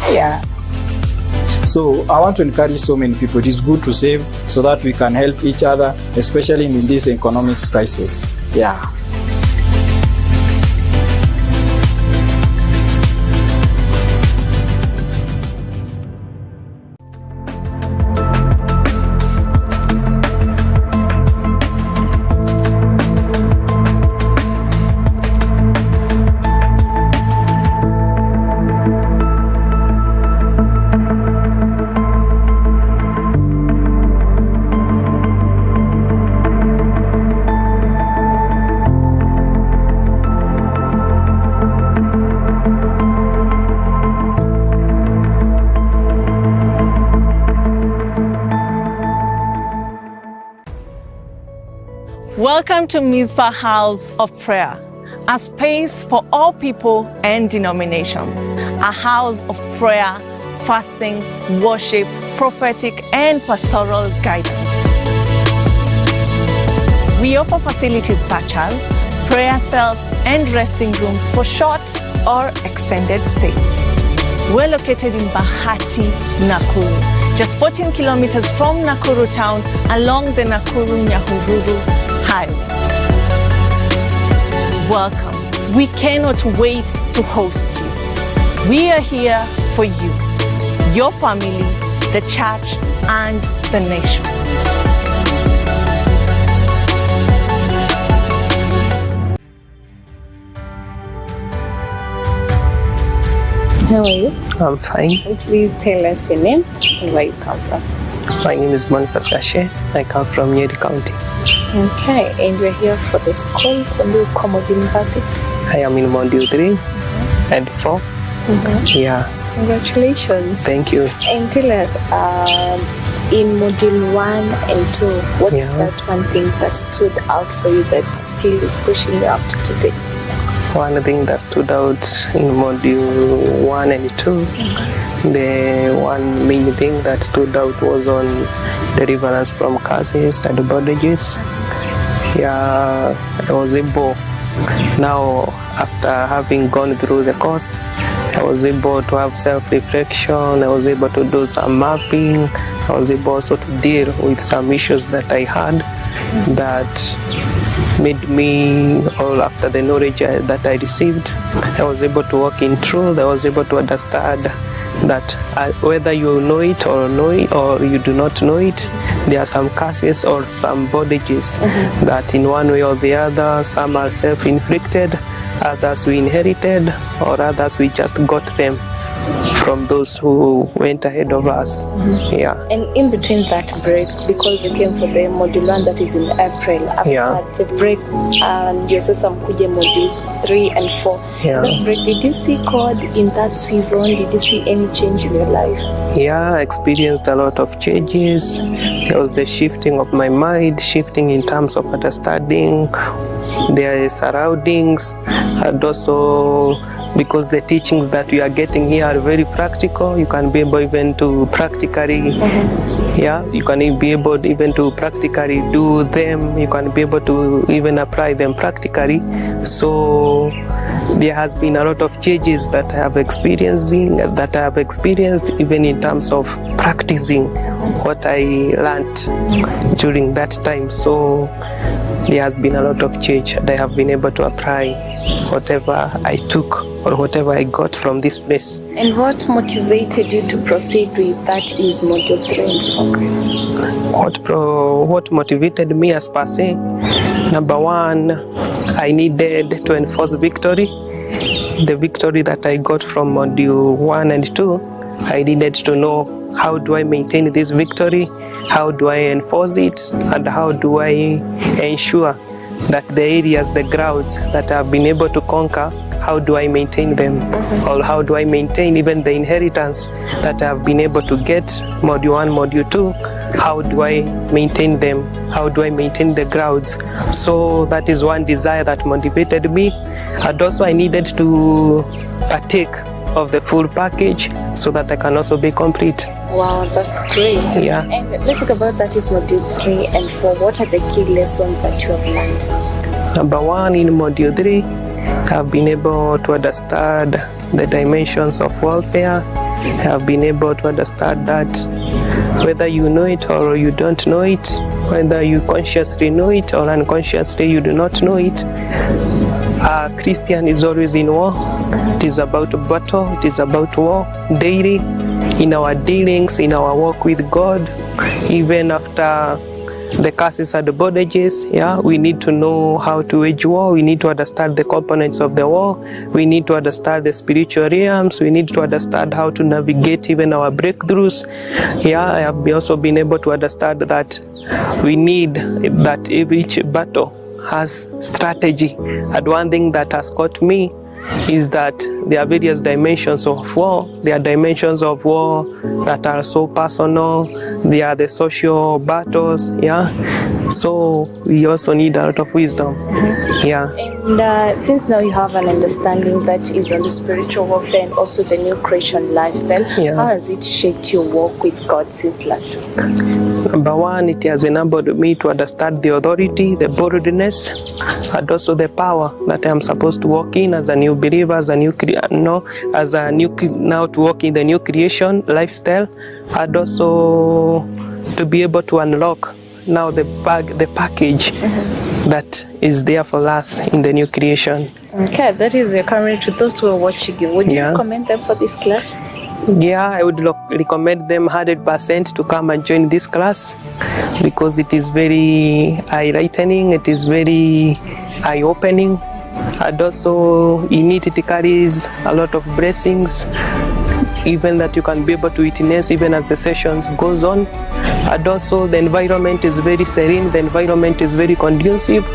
Yeah. So I want to encourage so many people. It is good to save so that we can help each other, especially in this economic crisis. Yeah. Welcome to Mizpah House of Prayer, a space for all people and denominations, a house of prayer, fasting, worship, prophetic, and pastoral guidance. We offer facilities such as prayer cells and resting rooms for short or extended stays. We're located in Bahati, Nakuru, just 14 kilometers from Nakuru town along the Nakuru-Nyahururu Highway. Welcome. We cannot wait to host you. We are here for you, your family, the church, and the nation. How are you? I'm fine. Please tell us your name and where you come from. My name is Boniface Kashe. I come from Nyeri County. Okay, and we're here for the school to do module University. I am in module 3 and 4. Yeah. Congratulations. Thank you. And tell us, in module 1 and 2, what's that one thing that stood out for you that still is pushing you up to today? One thing that stood out in module 1 and 2, the one main thing that stood out was on deliverance from curses and bondages. Yeah, I was able, now after having gone through the course, I was able to have self-reflection, I was able to do some mapping, I was able also to deal with some issues that I had that made me, all after the knowledge that I received, I was able to walk in truth, I was able to understand that whether you know it or you do not know it, there are some curses or some bondages that in one way or the other, some are self-inflicted, others we inherited, or others we just got them from those who went ahead of us. Yeah. And in between that break, because you came for the module 1 that is in April, after the break, and you said some module 3 and 4. That break, did you see God in that season? Did you see any change in your life? Yeah, I experienced a lot of changes. There was the shifting of my mind, shifting in terms of understanding their surroundings, and also because the teachings that we are getting here are very practical. You can be able even to practically, you can be able even to practically do them. You can be able to even apply them practically. So there has been a lot of changes that I have experienced even in terms of practicing what I learned during that time. So there has been a lot of change, and I have been able to apply whatever I took or whatever I got from this place. And what motivated you to proceed with that is module 3 and 4? What motivated me as per se? Number one, I needed to enforce victory the victory that I got from module 1 and 2, I needed to know how do I maintain this victory, how do I enforce it, and how do I ensure that the areas, the grounds that I've been able to conquer, how do I maintain them? Or how do I maintain even the inheritance that I've been able to get, module 1, module 2, how do I maintain them? How do I maintain the grounds? So that is one desire that motivated me. And also I needed to partake of the full package so that I can also be complete. Wow, that's great. Yeah. And let's talk about that is module 3 and 4. What are the key lessons that you have learned? Number 1, in module 3, I've been able to understand the dimensions of warfare. I've been able to understand that whether you know it or you don't know it, whether you consciously know it or unconsciously you do not know it, a Christian is always in war. It is about battle, it is about war daily, in our dealings, in our walk with God, even after the curses and the bondages. Yeah, we need to know how to wage war. We need to understand the components of the war. We need to understand the spiritual realms. We need to understand how to navigate even our breakthroughs. Yeah, I have also been able to understand that we need that each battle has strategy. And one thing that has caught me is that there are various dimensions of war. There are dimensions of war that are so personal. There are the social battles, yeah. So we also need a lot of wisdom, yeah. And since now you have an understanding that is on the spiritual warfare and also the new creation lifestyle, how has it shaped your walk with God since last week? Number 1, it has enabled me to understand the authority, the boldness, and also the power that I am supposed to walk in as a new believer, as a new now to walk in the new creation lifestyle, and also to be able to unlock now the package that is there for us in the new creation. Okay, that is encouraging to those who are watching you. Would you recommend them for this class? Yeah, I would recommend them 100% to come and join this class because it is very eye-lightening, it is very eye-opening, and also in it carries a lot of blessings, even that you can be able to witness even as the sessions goes on. And also the environment is very serene, the environment is very conducive.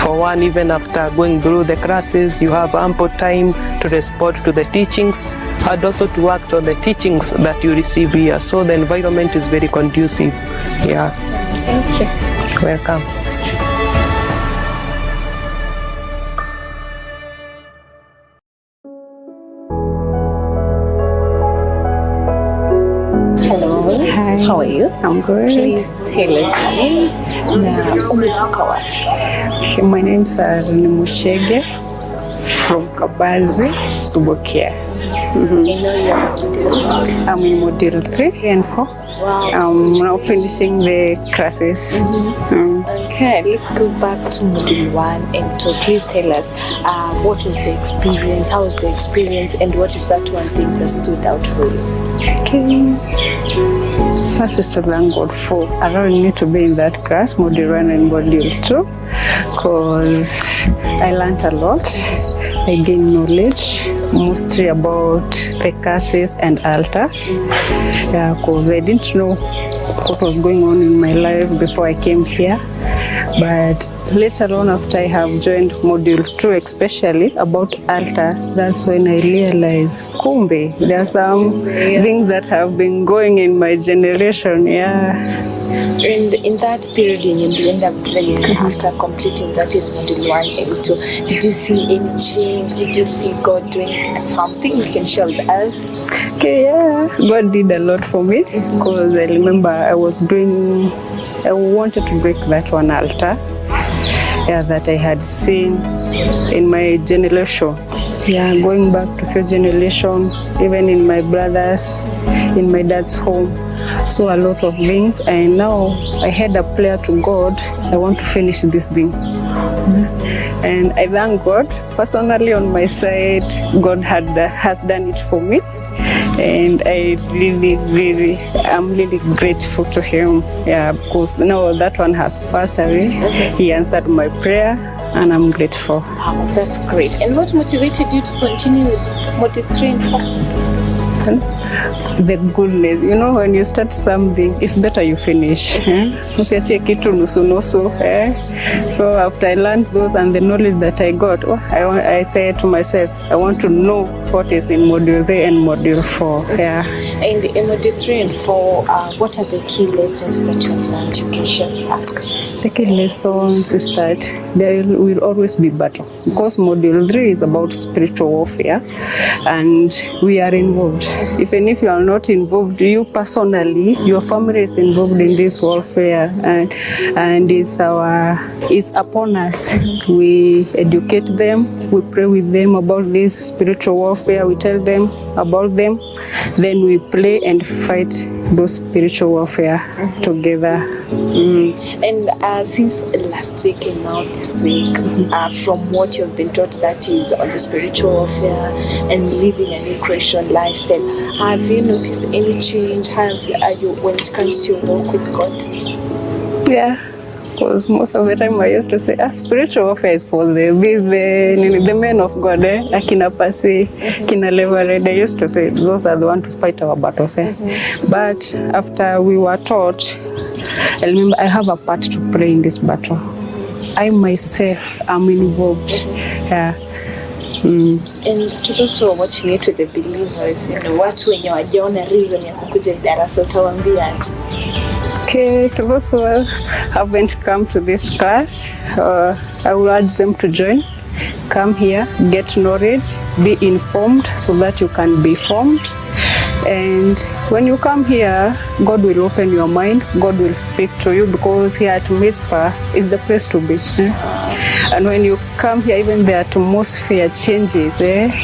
For one, even after going through the classes, you have ample time to respond to the teachings and also to act on the teachings that you receive here. So the environment is very conducive. Yeah. Thank you. Welcome. Hello. Hi. How are you? I'm good. Please tell us your name. Na umetoka wapi? Okay, my name is Nuru from Kabazi, Subokia. I'm in module 3 and 4. Wow. I'm now finishing the classes. Okay, let's go back to module 1 and 2. Please tell us what was the experience, how was the experience, and what is that one thing that stood out for you? Okay. First is to thank God for allowing me to be in that class, module 1 and module 2, because I learned a lot. I gained knowledge, mostly about the curses and altars. Yeah, because I didn't know what was going on in my life before I came here. But later on, after I have joined module 2, especially about altars, that's when I realized, kumbe, there are some things that have been going in my generation, And in that period, in the end of the year, after completing that is module 1 and 2, did you see any change? Did you see God doing something? You can share with us. Okay, God did a lot for me because I remember I wanted to break that one altar that I had seen in my generation. Going back to few generation, even in my brothers, in my dad's home. So a lot of things, and now I had a prayer to God, I want to finish this thing. And I thank God, personally on my side, God has done it for me. And I I'm really grateful to Him, because now that one has passed away. He answered my prayer, and I'm grateful. Wow, that's great. And what motivated you to continue with module 3 and 4? The goodness, you know, when you start something, it's better you finish. Usiachie kitu nusu. So after I learned those and the knowledge that I got, I said to myself, I want to know what is in module 3 and module 4. Yeah. And in module 3 and 4, what are the key lessons that you have learned you can share with us? The key lessons is that there will always be battle, because module 3 is about spiritual warfare, and we are involved. Even if you are not involved, you personally, your family is involved in this warfare, and it's upon us. We educate them, we pray with them about this spiritual warfare, we tell them about them, then we play and fight those spiritual warfare together. And since last week and now this week, from what you've been taught, that is on the spiritual warfare and living a new Christian lifestyle, have you noticed any change? When it comes to your walk with God? Yeah, because most of the time I used to say, spiritual warfare is for the men of God, Akina Pasi, Kina Levered. They used to say those are the ones to fight our battles. But after we were taught, I remember I have a part to play in this battle. I myself am involved. Yeah. And to those who are watching it, to the believers, watu wenye wajaona reason ya kukuja darasa utawaambia aje? Okay, to those who haven't come to this class, I will urge them to join. Come here, get knowledge, be informed so that you can be formed. And when you come here, God will open your mind, God will speak to you, because here at Mizpah is the place to be. And when you come here, even the atmosphere changes.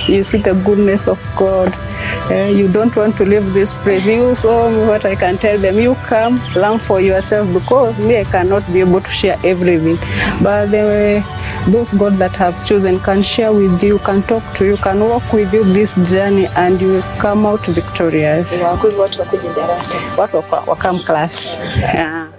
You see the goodness of God. You don't want to leave this place. You saw what I can tell them. You come, learn for yourself, because me, I cannot be able to share everything. But those God that have chosen can share with you, can talk to you, can walk with you this journey, and you will come out victorious. What will come class? Yeah.